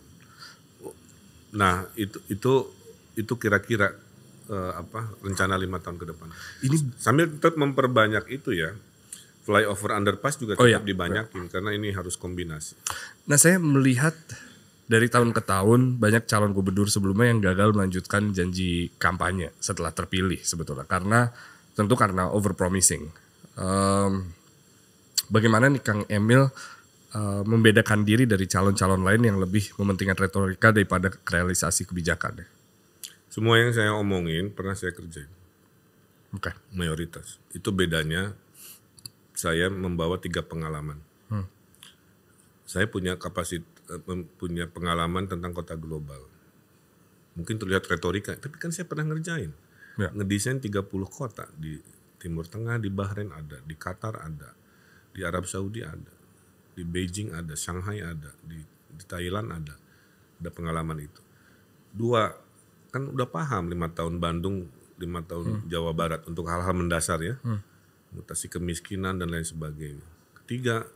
Nah itu kira-kira rencana 5 tahun ke depan. Ini sambil tetap memperbanyak itu ya. Flyover underpass juga tetap dibanyakin karena ini harus kombinasi. Nah, saya melihat dari tahun ke tahun banyak calon gubernur sebelumnya yang gagal melanjutkan janji kampanye setelah terpilih sebetulnya karena overpromising. Bagaimana nih Kang Emil membedakan diri dari calon-calon lain yang lebih mementingkan retorika daripada realisasi kebijakan? Semua yang saya omongin pernah saya kerjain. Okay. Mayoritas. Itu bedanya. Saya membawa 3 pengalaman. Saya punya punya pengalaman tentang kota global. Mungkin terlihat retorika, tapi kan saya pernah ngerjain. Ngedesain 30 kota di Timur Tengah, di Bahrain ada, di Qatar ada, di Arab Saudi ada, di Beijing ada, Shanghai ada, di Thailand ada. Ada pengalaman itu. 2, kan udah paham 5 tahun Bandung, 5 tahun Jawa Barat untuk hal-hal mendasar ya. Mutasi kemiskinan dan lain sebagainya. 3,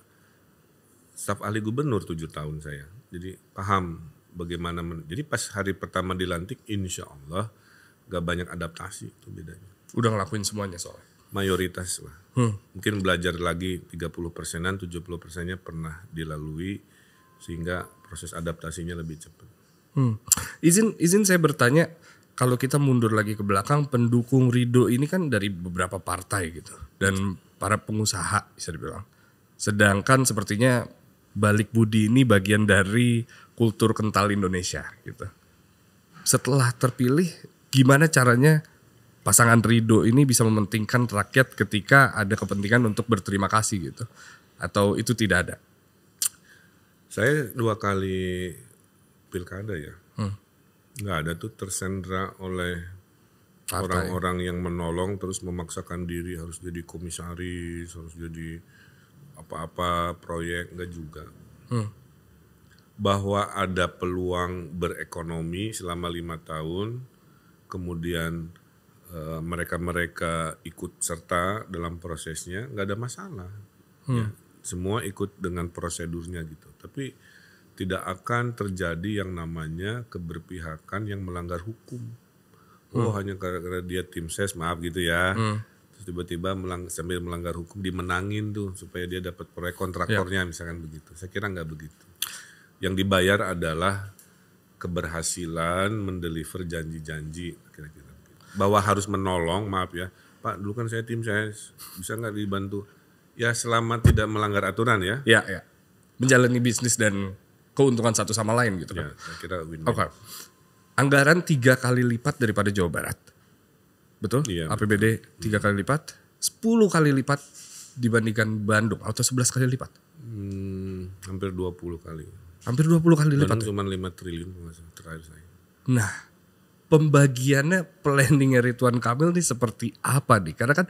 staf ahli gubernur 7 tahun saya. Jadi paham bagaimana. Jadi pas hari pertama dilantik insya Allah gak banyak adaptasi, itu bedanya. Udah ngelakuin semuanya soalnya? Mayoritas lah. Mungkin belajar lagi 30%-an, 70%-nya pernah dilalui sehingga proses adaptasinya lebih cepat. Izin saya bertanya, kalau kita mundur lagi ke belakang, pendukung Ridho ini kan dari beberapa partai gitu. Dan para pengusaha bisa dibilang. Sedangkan sepertinya balik budi ini bagian dari kultur kental Indonesia gitu. Setelah terpilih, gimana caranya pasangan Ridho ini bisa mementingkan rakyat ketika ada kepentingan untuk berterima kasih gitu? Atau itu tidak ada? Saya 2 kali pilkada ya. Nggak ada tuh tersandra oleh orang-orang yang menolong terus memaksakan diri harus jadi komisaris, harus jadi apa-apa proyek, enggak juga. Bahwa ada peluang berekonomi selama 5 tahun, kemudian mereka-mereka ikut serta dalam prosesnya, nggak ada masalah. Ya, semua ikut dengan prosedurnya gitu. Tapi tidak akan terjadi yang namanya keberpihakan yang melanggar hukum. Hanya karena dia tim ses, maaf gitu ya. Terus tiba-tiba sambil melanggar hukum dimenangin tuh supaya dia dapat proyek kontraktornya misalkan begitu. Saya kira nggak begitu. Yang dibayar adalah keberhasilan mendeliver janji-janji kira-kira. Bahwa harus menolong, maaf ya, Pak dulu kan tim saya bisa nggak dibantu? Ya selama tidak melanggar aturan ya. Ya, ya. Menjalani bisnis dan keuntungan satu sama lain gitu kan. Ya, saya kira win-win. Oke. Anggaran 3 kali lipat daripada Jawa Barat. Betul? Iya, APBD 3 kali lipat, 10 kali lipat dibandingkan Bandung atau 11 kali lipat. Hampir 20 kali. Hampir 20 kali lipat. Bandung cuma 5 triliun terakhir saya. Nah, pembagiannya planningnya Ridwan Kamil nih seperti apa nih? Karena kan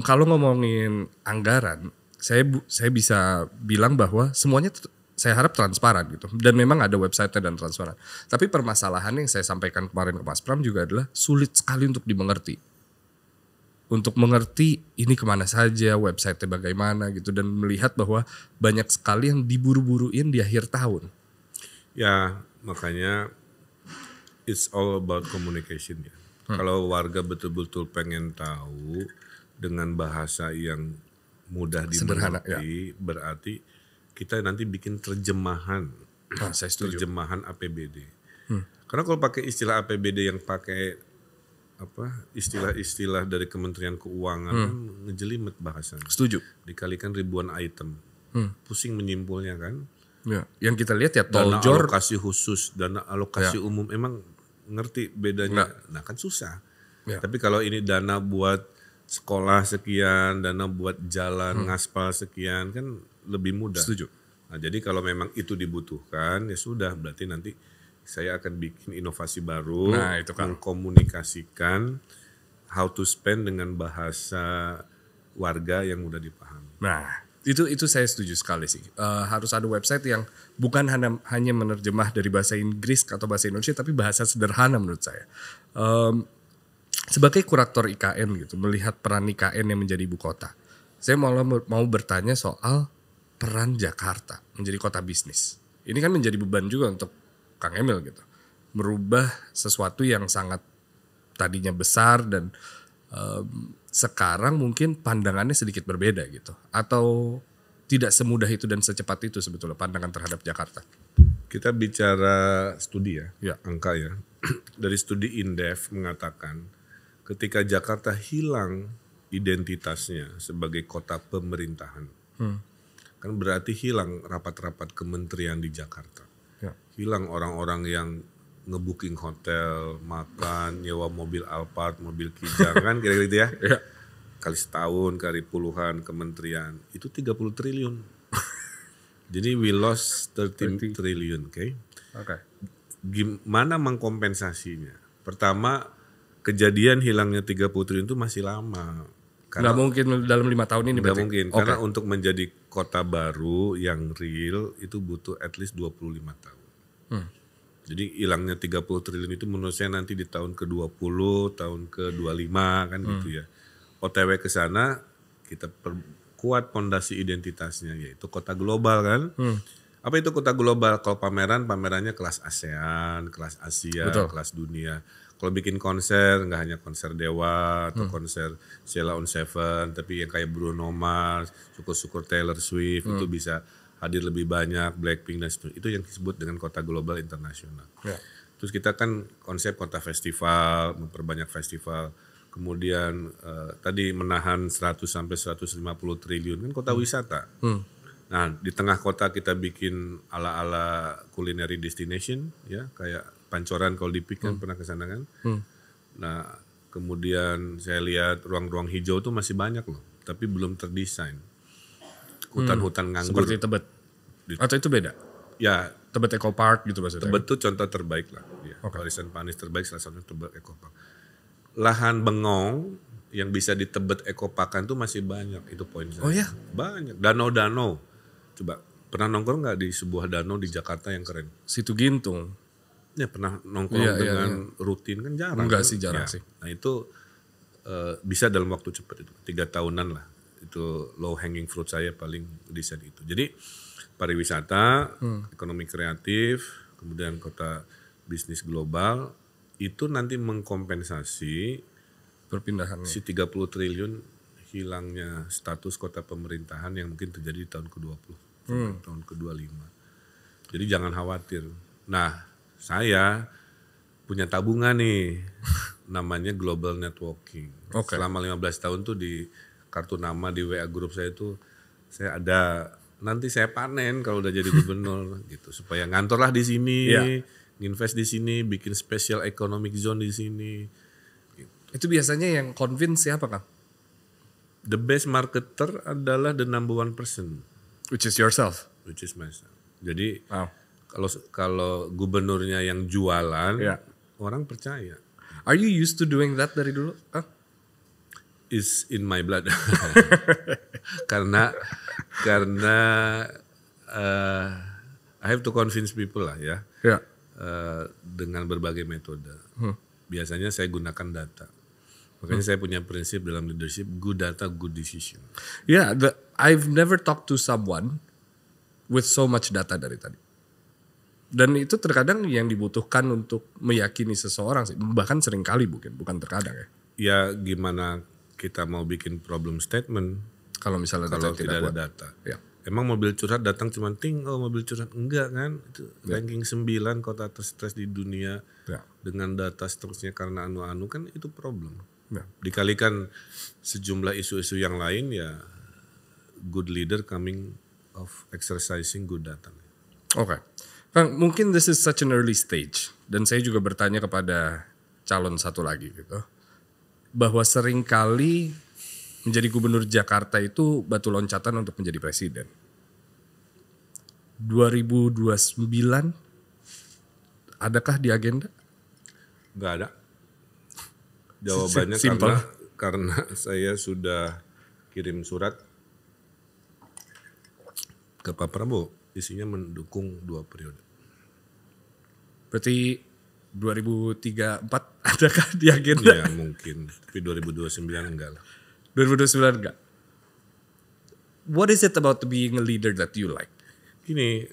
kalau ngomongin anggaran, saya bisa bilang bahwa semuanya saya harap transparan gitu. Dan memang ada website-nya dan transparan. Tapi permasalahan yang saya sampaikan kemarin ke Mas Pram juga adalah sulit sekali untuk dimengerti. Untuk mengerti ini kemana saja, website-nya bagaimana gitu. Dan melihat bahwa banyak sekali yang diburu-buruin di akhir tahun. Ya makanya it's all about communication ya. Kalau warga betul-betul pengen tahu dengan bahasa yang mudah Sederhana, dimengerti, berarti kita nanti bikin terjemahan, Saya setuju. terjemahan APBD. Karena kalau pakai istilah APBD yang pakai istilah-istilah dari Kementerian Keuangan kan ngejelimet bahasanya. Setuju. Dikalikan ribuan item, pusing menyimpulnya kan. Ya. Yang kita lihat ya Dana Toljor. alokasi khusus, dana alokasi umum, emang ngerti bedanya? Nah kan susah. Ya. Tapi kalau ini dana buat sekolah sekian, dana buat jalan ngaspal sekian kan lebih mudah. Setuju. Nah jadi kalau memang itu dibutuhkan ya sudah, berarti nanti saya akan bikin inovasi baru, Nah, itu kan. mengkomunikasikan how to spend dengan bahasa warga yang mudah dipahami. Nah, itu saya setuju sekali sih. Harus ada website yang bukan hanya menerjemah dari bahasa Inggris atau bahasa Indonesia, tapi bahasa sederhana menurut saya. Sebagai kurator IKN gitu, melihat peran IKN yang menjadi ibu kota, saya mau bertanya soal peran Jakarta menjadi kota bisnis. Ini kan menjadi beban juga untuk Kang Emil gitu, merubah sesuatu yang sangat tadinya besar dan sekarang mungkin pandangannya sedikit berbeda gitu, atau tidak semudah itu dan secepat itu sebetulnya pandangan terhadap Jakarta. Kita bicara studi Ya. angka ya. Dari studi Indef mengatakan ketika Jakarta hilang identitasnya sebagai kota pemerintahan, kan berarti hilang rapat-rapat kementerian di Jakarta. Ya. Hilang orang-orang yang ngebooking hotel, makan, nyewa mobil Alphard, mobil Kijang kan kira-kira gitu ya. Ya. Kali setahun, kali puluhan kementerian, itu 30 triliun. Jadi we lost 30 triliun, oke? Oke. Gimana mengkompensasinya? Pertama, kejadian hilangnya 30 triliun itu masih lama. Nggak mungkin dalam 5 tahun ini Nggak berarti? mungkin, Oke. karena untuk menjadi kota baru yang real itu butuh at least 25 tahun. Jadi hilangnya 30 triliun itu menurut saya nanti di tahun ke-20, tahun ke-25 kan gitu ya. OTW ke sana kita perkuat pondasi identitasnya yaitu kota global kan. Apa itu kota global? Kalau pamerannya kelas ASEAN, kelas Asia, Betul. kelas dunia. Kalau bikin konser nggak hanya konser Dewa atau konser Sheila on Seven, tapi yang kayak Bruno Mars, syukur-syukur Taylor Swift itu bisa hadir lebih banyak, Blackpink dan seterusnya. Itu yang disebut dengan kota global internasional. Ya. Terus kita kan konsep kota festival, memperbanyak festival. Kemudian tadi menahan 100 sampai 150 triliun kan kota wisata. Nah, di tengah kota kita bikin ala-ala culinary destination ya, kayak Pancoran kalau di PIK kan pernah ke sana kan. Nah, kemudian saya lihat ruang-ruang hijau tuh masih banyak loh, tapi belum terdesain. Hutan-hutan nganggur. Seperti Tebet. Atau itu beda? Ya, Tebet Eco Park gitu maksudnya? Tebet tuh contoh terbaik lah. Ya. Warisan Panis terbaik salah satunya Tebet Eco Park. Lahan bengong yang bisa di Tebet Eco Parkan tuh masih banyak, itu poin saya. Oh ya? Banyak. Danau-danau. Coba, pernah nongkrong nggak di sebuah danau di Jakarta yang keren? Situ Gintung. Ya pernah nongkrong dengan rutin kan jarang. Enggak kan? sih, jarang Ya. sih. Nah itu bisa dalam waktu cepat itu 3 tahunan lah. Itu low hanging fruit saya paling desain itu. Jadi pariwisata, ekonomi kreatif, kemudian kota bisnis global itu nanti mengkompensasi Perpindahan. si 30 triliun hilangnya status kota pemerintahan yang mungkin terjadi di tahun ke-20 sampai tahun ke-25. Jadi jangan khawatir. Nah, saya punya tabungan nih, namanya Global Networking. Oke. Selama 15 tahun tuh di kartu nama di WA grup saya itu, saya ada, nanti saya panen kalau udah jadi gubernur gitu. Supaya ngantorlah di sini, invest di sini, bikin special economic zone di sini. Itu biasanya yang convince siapa Kang? The best marketer adalah the number 1%, Which is yourself. which is myself. Jadi Wow. kalau gubernurnya yang jualan, orang percaya. Are you used to doing that dari dulu? Is in my blood. karena I have to convince people lah ya. Ya. Dengan berbagai metode. Biasanya saya gunakan data. Makanya saya punya prinsip dalam leadership, good data, good decision. Yeah, I've never talked to someone with so much data dari tadi. Dan itu terkadang yang dibutuhkan untuk meyakini seseorang sih. Bahkan sering kali bukan terkadang ya. Ya gimana kita mau bikin problem statement Kalau misalnya kalau data tidak ada kuat. data. Ya. Emang mobil curhat datang cuma mobil curhat enggak kan? Itu ranking 9 kota terstres di dunia Ya. dengan data seterusnya karena anu-anu kan itu problem. Ya. Dikalikan sejumlah isu-isu yang lain ya good leader coming of exercising good data. Oke. Kang, mungkin this is such an early stage. Dan saya juga bertanya kepada calon satu lagi gitu. Bahwa seringkali menjadi gubernur Jakarta itu batu loncatan untuk menjadi presiden. 2029 adakah di agenda? Enggak ada. Jawabannya Simple. karena saya sudah kirim surat ke Pak Prabowo, isinya mendukung 2 periode. Berarti 2034 adakah di agenda? Ya mungkin, tapi 2029 enggak lah. 2029 enggak. What is it about being a leader that you like? Gini,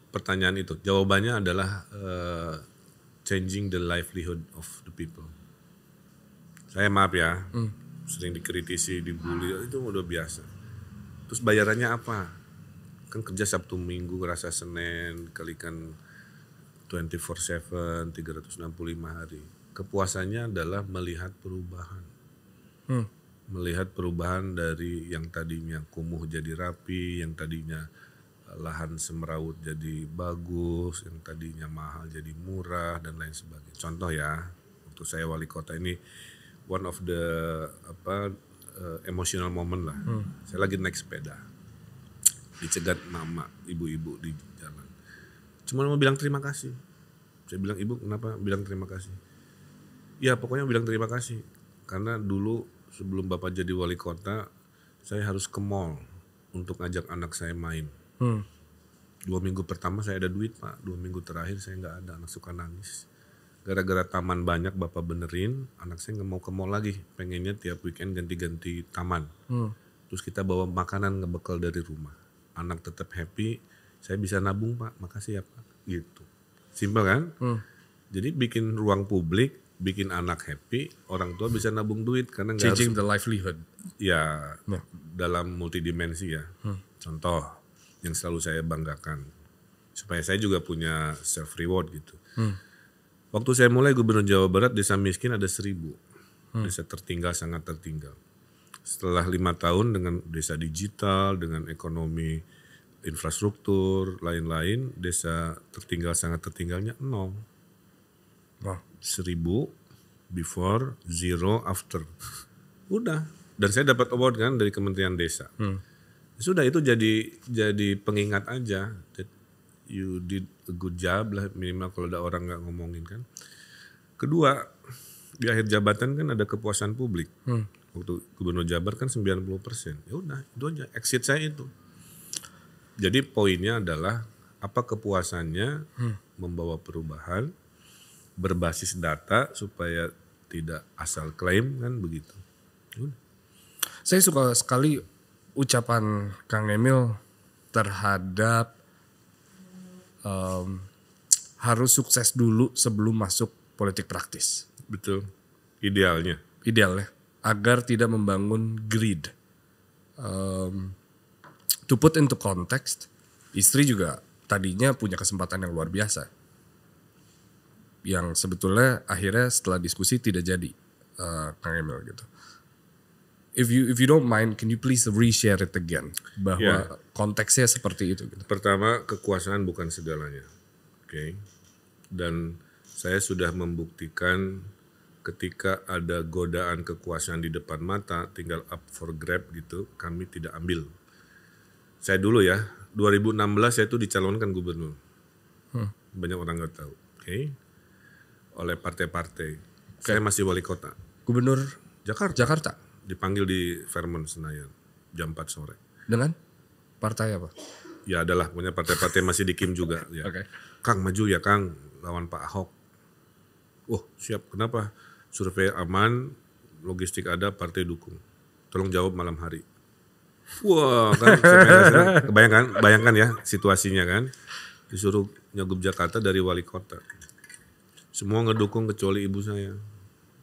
pertanyaan itu, jawabannya adalah changing the livelihood of the people. Saya maaf ya, sering dikritisi, dibully, itu udah biasa. Terus bayarannya apa? Kan kerja Sabtu Minggu, ngerasa Senin, kalikan 24/7, 365 hari. Kepuasannya adalah melihat perubahan. Melihat perubahan dari yang tadinya kumuh jadi rapi, yang tadinya lahan semeraut jadi bagus, yang tadinya mahal jadi murah dan lain sebagainya. Contoh ya, waktu saya wali kota ini one of the emotional moment lah. Saya lagi naik sepeda, dicegat mama, ibu-ibu di jalan. Cuma mau bilang terima kasih. Saya bilang, ibu kenapa bilang terima kasih? Ya pokoknya bilang terima kasih. Karena dulu sebelum bapak jadi wali kota, saya harus ke mall untuk ngajak anak saya main. 2 minggu pertama saya ada duit pak, 2 minggu terakhir saya nggak ada, anak suka nangis. Gara-gara taman banyak bapak benerin, anak saya nggak mau ke mall lagi, pengennya tiap weekend ganti-ganti taman. Terus kita bawa makanan ngebekal dari rumah, anak tetap happy, saya bisa nabung pak, makasih ya pak, gitu. Simpel kan? Jadi bikin ruang publik, bikin anak happy, orang tua bisa nabung duit karena nggak harus. Changing the livelihood. Ya, dalam multidimensi ya. Contoh yang selalu saya banggakan, supaya saya juga punya self reward gitu. Waktu saya mulai gubernur Jawa Barat, desa miskin ada 1000, desa tertinggal sangat tertinggal. Setelah 5 tahun dengan desa digital, dengan ekonomi, infrastruktur, lain-lain, desa tertinggal sangat tertinggalnya 0. 1000 before, 0 after. Udah. Dan saya dapat award kan dari Kementerian Desa. Sudah itu jadi pengingat aja. That you did a good job lah, minimal kalau ada orang nggak ngomongin kan. Kedua, di akhir jabatan kan ada kepuasan publik. Waktu Gubernur Jabar kan 90%. Ya udah, itu aja. Exit saya itu. Jadi poinnya adalah apa kepuasannya membawa perubahan berbasis data supaya tidak asal klaim kan begitu. Udah. Saya suka sekali ucapan Kang Emil terhadap harus sukses dulu sebelum masuk politik praktis. Betul. Idealnya. Idealnya agar tidak membangun greed. To put into context, Istri juga tadinya punya kesempatan yang luar biasa. Yang sebetulnya akhirnya setelah diskusi tidak jadi, Kang Emil gitu. If you don't mind, can you please reshare it again bahwa konteksnya seperti itu gitu. Pertama, kekuasaan bukan segalanya. Oke. Dan saya sudah membuktikan ketika ada godaan kekuasaan di depan mata, tinggal up for grab gitu, kami tidak ambil. Saya dulu ya, 2016 saya itu dicalonkan gubernur. Banyak orang nggak tahu. Oke. Oleh partai-partai. Saya masih wali kota. Gubernur Jakarta. Dipanggil di Fairmont Senayan jam 4 sore. Dengan partai apa? Ya adalah punya partai-partai masih di Kim juga. Ya. Oke. Kang maju ya Kang lawan Pak Ahok. Oh siap, kenapa? Survei aman, logistik ada, partai dukung. Tolong jawab malam hari. Wah kan, bayangkan ya situasinya kan. Disuruh nyagup Jakarta dari wali kota. Semua ngedukung kecuali ibu saya.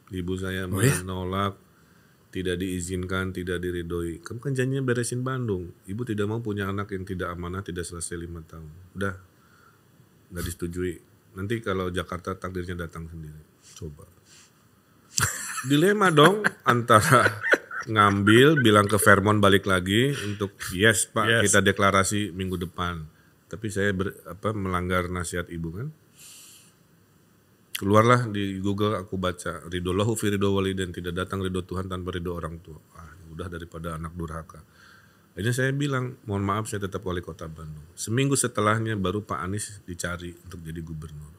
Ibu saya menolak, tidak diizinkan, tidak diridhoi. Kamu kan janjinya beresin Bandung. Ibu tidak mau punya anak yang tidak amanah, tidak selesai 5 tahun. Udah, nggak disetujui. Nanti kalau Jakarta takdirnya datang sendiri. Coba. Dilema dong antara ngambil, bilang ke Fairmont balik lagi untuk yes Pak kita deklarasi minggu depan. Tapi saya melanggar nasihat ibu kan. Keluarlah di Google aku baca ridho lahu fi ridho walidain, tidak datang ridho Tuhan tanpa ridho orang tua. Udah daripada anak durhaka. Akhirnya saya bilang mohon maaf saya tetap wali kota Bandung. Seminggu setelahnya baru Pak Anies dicari untuk jadi gubernur.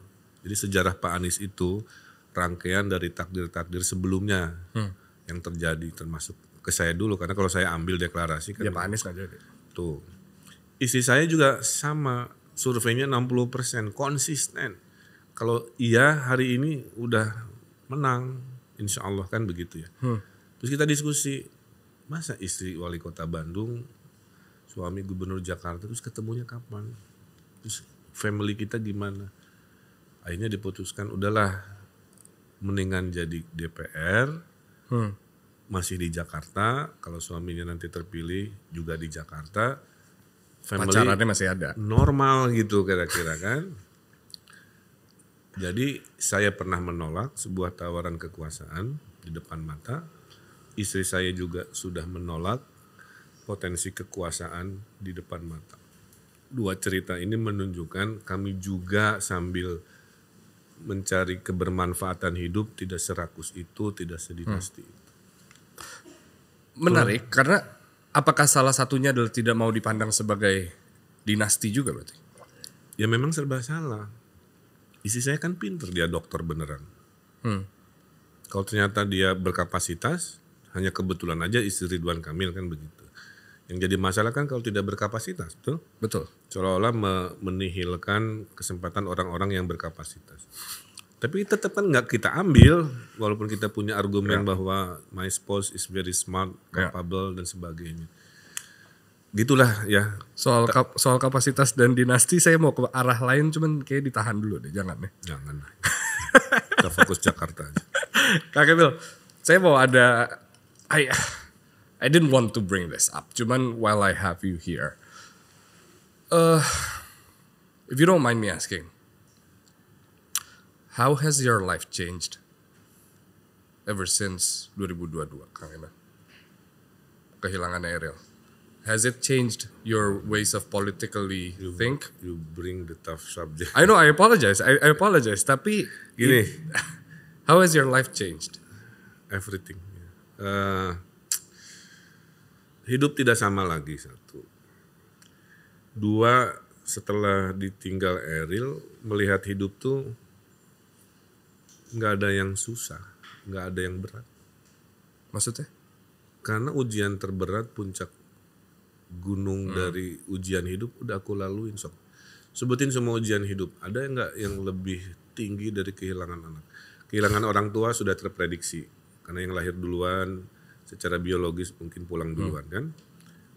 Jadi sejarah Pak Anies itu rangkaian dari takdir-takdir sebelumnya yang terjadi termasuk ke saya dulu karena kalau saya ambil deklarasi kan ya Pak Anies nggak jadi. Tuh. Istri saya juga sama, surveinya 60% konsisten. Kalau iya hari ini udah menang, insya Allah kan begitu ya. Terus kita diskusi, masa istri wali kota Bandung, suami gubernur Jakarta, terus ketemunya kapan? Terus family kita gimana? Akhirnya diputuskan, udahlah mendingan jadi DPR, masih di Jakarta, kalau suaminya nanti terpilih juga di Jakarta, family pacarannya masih ada. Normal gitu kira-kira kan. Jadi saya pernah menolak sebuah tawaran kekuasaan di depan mata. Istri saya juga sudah menolak potensi kekuasaan di depan mata. Dua cerita ini menunjukkan kami juga sambil mencari kebermanfaatan hidup tidak serakus itu, tidak sedinasti itu. Menarik karena apakah salah satunya adalah tidak mau dipandang sebagai dinasti juga berarti? Ya memang serba salah. Istri saya kan pinter, dia dokter beneran. Kalau ternyata dia berkapasitas, hanya kebetulan aja istri Ridwan Kamil kan begitu. Yang jadi masalah kan kalau tidak berkapasitas, betul? Betul. Seolah-olah menihilkan kesempatan orang-orang yang berkapasitas. Tapi tetap kan nggak kita ambil, walaupun kita punya argumen bahwa my spouse is very smart, capable dan sebagainya. Gitulah ya. Soal kapasitas dan dinasti saya mau ke arah lain, cuman kayak ditahan dulu deh, jangan ya. Jangan. Kita fokus Jakarta aja. Kak Emil, saya mau ada I didn't want to bring this up, cuman while I have you here, if you don't mind me asking, how has your life changed ever since 2022, Kang Emil? Kehilangan Ariel. Has it changed your ways of politically think? You bring the tough subject. I know, I apologize. I apologize. Tapi gini, how has your life changed? Everything. Hidup tidak sama lagi, satu. Dua, setelah ditinggal Ariel, melihat hidup tuh nggak ada yang susah, nggak ada yang berat. Maksudnya? Karena ujian terberat, puncak gunung dari ujian hidup udah aku laluin sob. Sebutin semua ujian hidup. Ada nggak yang lebih tinggi dari kehilangan anak? Kehilangan orang tua sudah terprediksi karena yang lahir duluan secara biologis mungkin pulang duluan kan.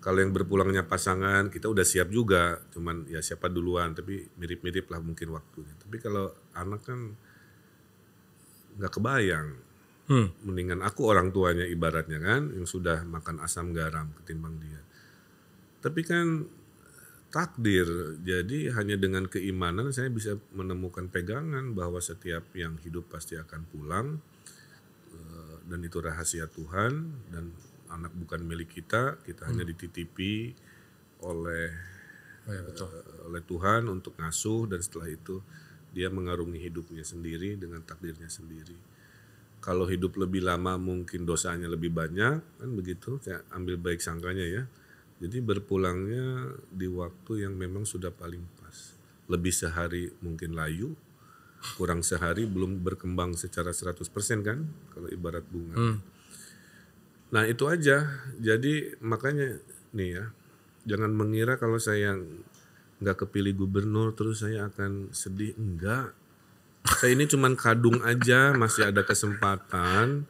Kalau yang berpulangnya pasangan kita udah siap juga, cuman ya siapa duluan tapi mirip-mirip lah mungkin waktunya. Tapi kalau anak kan nggak kebayang. Mendingan aku orang tuanya ibaratnya kan yang sudah makan asam garam ketimbang dia. Tapi kan takdir. Jadi hanya dengan keimanan saya bisa menemukan pegangan bahwa setiap yang hidup pasti akan pulang, dan itu rahasia Tuhan, dan anak bukan milik kita hanya dititipi oleh oleh Tuhan untuk ngasuh, dan setelah itu dia mengarungi hidupnya sendiri dengan takdirnya sendiri. Kalau hidup lebih lama mungkin dosanya lebih banyak, kan begitu, saya ambil baik sangkanya ya. Jadi berpulangnya di waktu yang memang sudah paling pas. Lebih sehari mungkin layu, kurang sehari belum berkembang secara 100% kan, kalau ibarat bunga. Nah itu aja, jadi makanya nih ya, jangan mengira kalau saya nggak kepilih gubernur terus saya akan sedih, enggak. Saya ini cuman kadung aja, masih ada kesempatan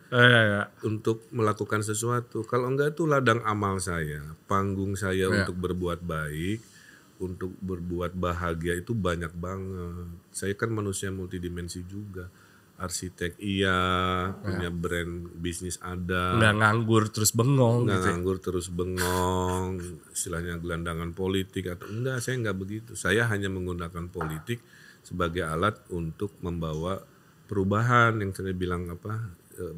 untuk melakukan sesuatu. Kalau enggak itu ladang amal saya, panggung saya untuk berbuat baik, untuk berbuat bahagia itu banyak banget. Saya kan manusia multidimensi juga. Arsitek punya brand bisnis ada. Nggak nganggur terus bengong Nggak gitu. nganggur terus bengong, istilahnya gelandangan politik atau enggak, saya enggak begitu. Saya hanya menggunakan politik sebagai alat untuk membawa perubahan yang saya bilang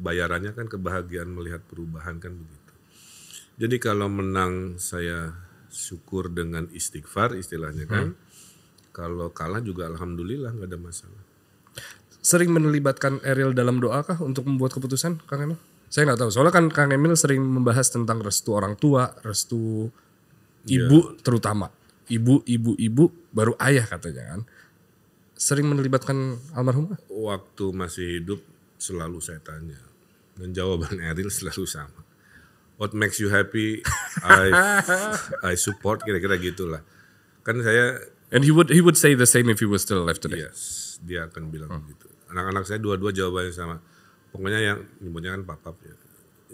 bayarannya kan kebahagiaan melihat perubahan kan begitu. Jadi kalau menang saya syukur dengan istighfar istilahnya kan. Kalau kalah juga alhamdulillah nggak ada masalah. Sering melibatkan Eril dalam doa kah untuk membuat keputusan, Kang Emil? Saya nggak tahu. Soalnya kan Kang Emil sering membahas tentang restu orang tua, restu ibu terutama. Ibu, baru ayah katanya kan. Sering melibatkan almarhum? Waktu masih hidup selalu saya tanya. Dan jawaban Eril selalu sama. What makes you happy, I support, kira-kira gitulah. Kan saya... And he would say the same if he was still alive today. Yes, dia akan bilang begitu. Anak-anak saya dua-dua jawabannya sama. Pokoknya yang nyebutnya kan papap ya.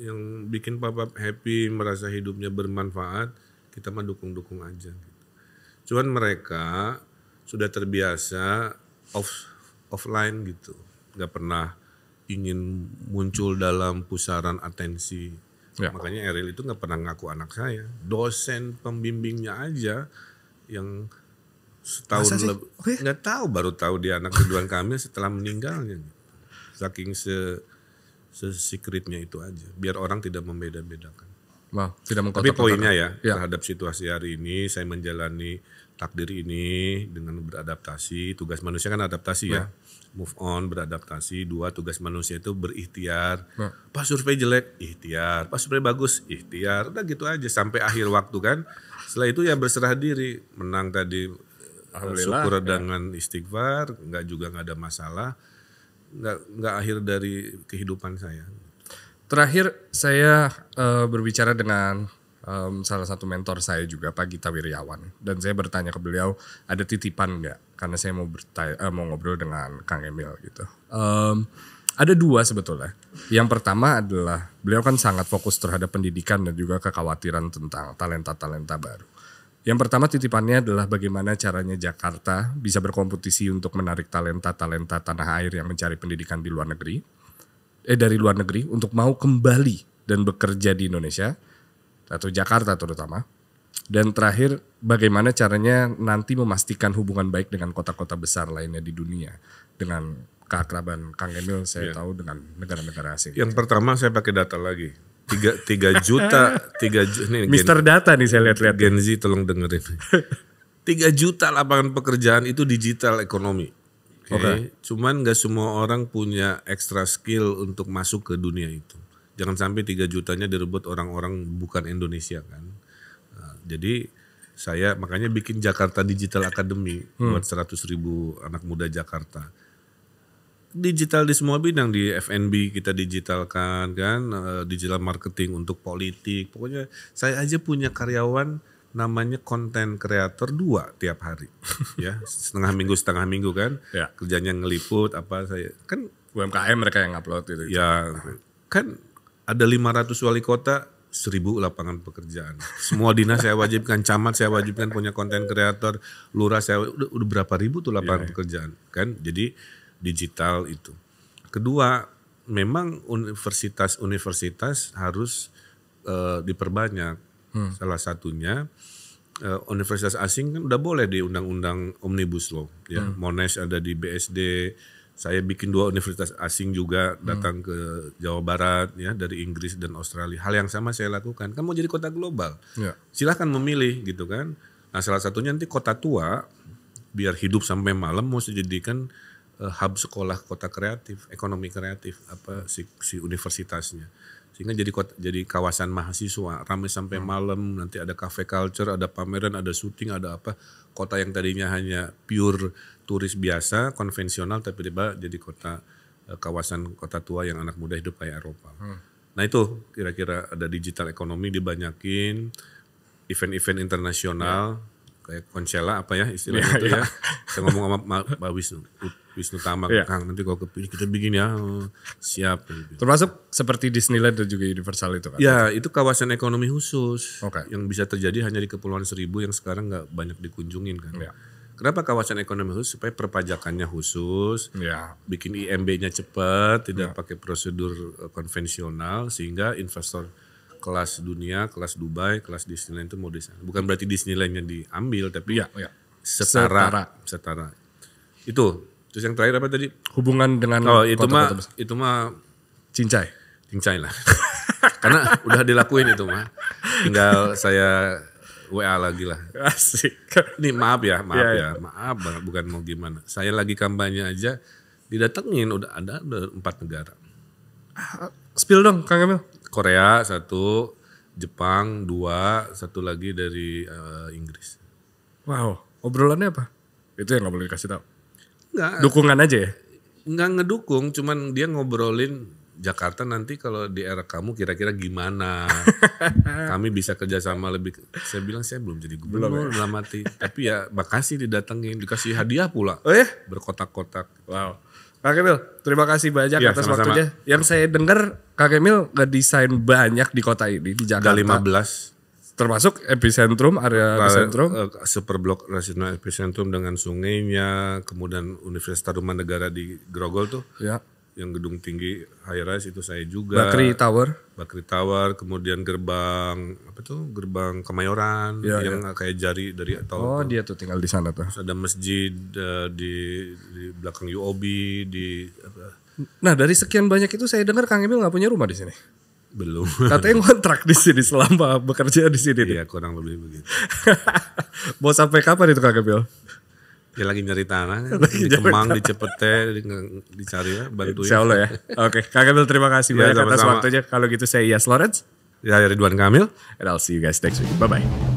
Yang bikin papap happy, merasa hidupnya bermanfaat, kita mah dukung-dukung aja. Gitu. Cuman mereka sudah terbiasa offline gitu, nggak pernah ingin muncul dalam pusaran atensi. Makanya Eril itu nggak pernah ngaku anak saya, dosen pembimbingnya aja yang setahun lebih nggak tahu, baru tahu dia anak Ridwan Kamil setelah meninggalnya. Saking secretnya itu aja, biar orang tidak membeda-bedakan. Tapi poinnya ya, terhadap situasi hari ini saya menjalani takdir ini dengan beradaptasi. Tugas manusia kan adaptasi ya. Move on, beradaptasi. 2, tugas manusia itu berikhtiar. Pas survei jelek, ikhtiar. Pas survei bagus, ikhtiar. Udah gitu aja sampai akhir waktu kan. Setelah itu ya berserah diri. Menang tadi syukur dengan istighfar, nggak ada masalah. Nggak akhir dari kehidupan saya. Terakhir saya berbicara dengan salah satu mentor saya juga, Pak Gita Wirjawan, dan saya bertanya ke beliau ada titipan nggak, karena saya mau ngobrol dengan Kang Emil gitu. Ada 2 sebetulnya. Yang pertama adalah beliau kan sangat fokus terhadap pendidikan dan juga kekhawatiran tentang talenta-talenta baru. Yang pertama titipannya adalah bagaimana caranya Jakarta bisa berkompetisi untuk menarik talenta-talenta tanah air yang mencari pendidikan di luar negeri, dari luar negeri untuk mau kembali dan bekerja di Indonesia atau Jakarta terutama. Dan terakhir bagaimana caranya nanti memastikan hubungan baik dengan kota-kota besar lainnya di dunia dengan keakraban Kang Emil saya tahu dengan negara-negara asing. Yang pertama saya pakai data lagi. 3 juta nih Mister Data nih saya lihat-lihat. Gen Z tolong dengerin. 3 juta lapangan pekerjaan itu digital ekonomi. Okay. Cuman gak semua orang punya extra skill untuk masuk ke dunia itu. Jangan sampai 3 jutanya direbut orang-orang bukan Indonesia kan. Nah, jadi saya makanya bikin Jakarta Digital Academy buat 100.000 anak muda Jakarta. Digital di semua bidang, di F&B kita digitalkan kan, digital marketing untuk politik. Pokoknya saya aja punya karyawan namanya content creator 2 tiap hari. Ya, setengah minggu kan. Kerjanya ngeliput apa saya. Kan UMKM mereka yang upload itu. Ya, kan ada 500 wali kota, 1.000 lapangan pekerjaan. Semua dinas saya wajibkan, camat saya wajibkan punya konten kreator, lurah saya udah berapa ribu tuh lapangan pekerjaan kan. Jadi digital itu. Kedua, memang universitas harus diperbanyak. Salah satunya universitas asing kan udah boleh di undang-undang Omnibus Law. Ya, Monash ada di BSD. Saya bikin 2 universitas asing juga datang ke Jawa Barat ya dari Inggris dan Australia. Hal yang sama saya lakukan. Kan mau jadi kota global. Ya. Silahkan memilih gitu kan. Nah salah satunya nanti kota tua biar hidup sampai malam mau dijadikan hub sekolah kota kreatif, ekonomi kreatif si universitasnya. Sehingga jadi kawasan mahasiswa, ramai sampai malam, nanti ada cafe culture, ada pameran, ada syuting, ada apa. Kota yang tadinya hanya pure turis biasa, konvensional, tapi tiba jadi kawasan kota tua yang anak muda hidup kayak Eropa. Nah itu kira-kira ada digital ekonomi dibanyakin, event-event internasional, kayak Coachella apa ya istilahnya itu ya. Saya ngomong sama Mbak Wisnu Tama, Kang nanti kalau kepilih kita bikin ya, siap. Termasuk seperti Disneyland dan juga Universal itu kan? Ya itu kawasan ekonomi khusus yang bisa terjadi hanya di Kepulauan Seribu yang sekarang nggak banyak dikunjungin kan. Ya. Kenapa kawasan ekonomi khusus? Supaya perpajakannya khusus, bikin IMB-nya cepat, tidak pakai prosedur konvensional sehingga investor kelas dunia, kelas Dubai, kelas Disneyland itu mau di sana. Bukan berarti Disneyland-nya diambil, tapi setara. Itu. Terus yang terakhir apa tadi? Hubungan dengan itu mah cincai lah. Karena udah dilakuin itu mah. Tinggal saya WA lagi lah. Asik. Ini maaf banget bukan mau gimana. Saya lagi kampanye aja didatengin udah ada 4 negara. Spill dong Kang Emil. Korea 1, Jepang 2, 1 lagi dari Inggris. Wow, obrolannya apa? Itu yang nggak boleh dikasih tahu. Enggak. Dukungan aja ya? Enggak ngedukung, cuman dia ngobrolin Jakarta nanti kalau di era kamu kira-kira gimana. Kami bisa kerjasama lebih. Saya bilang saya belum jadi gubernur dalam hati. Tapi ya makasih didatengin, dikasih hadiah pula. Oh ya? Berkotak-kotak. Wow. Kang Emil, terima kasih banyak atas waktunya. Yang saya dengar Kang Emil ngedesain banyak di kota ini, di Jakarta. Ada 15. Termasuk epicentrum, area epicentrum. Superblok Nasional Epicentrum dengan sungainya, kemudian Universitas Tarumanegara di Grogol tuh. Ya. Yang gedung tinggi high rise itu saya juga. Bakri Tower, kemudian gerbang Kemayoran yang kayak jari dari tol. Oh, dia tuh tinggal di sana tuh. Terus ada masjid di belakang UOB Nah, dari sekian banyak itu saya dengar Kang Emil nggak punya rumah di sini. Belum. Katanya ngontrak di sini selama bekerja di sini. Iya, kurang lebih begitu. Mau sampai kapan itu Kang Emil? Ya lagi nyari tanah, di Kemang, di Cepete, dicari ya, bantuin. Insya Allah ya. Oke, Kang Emil terima kasih banyak atas waktunya. Kalau gitu saya Iyas Lawrence. Ya, Ridwan Kamil. And I'll see you guys next week. Bye-bye.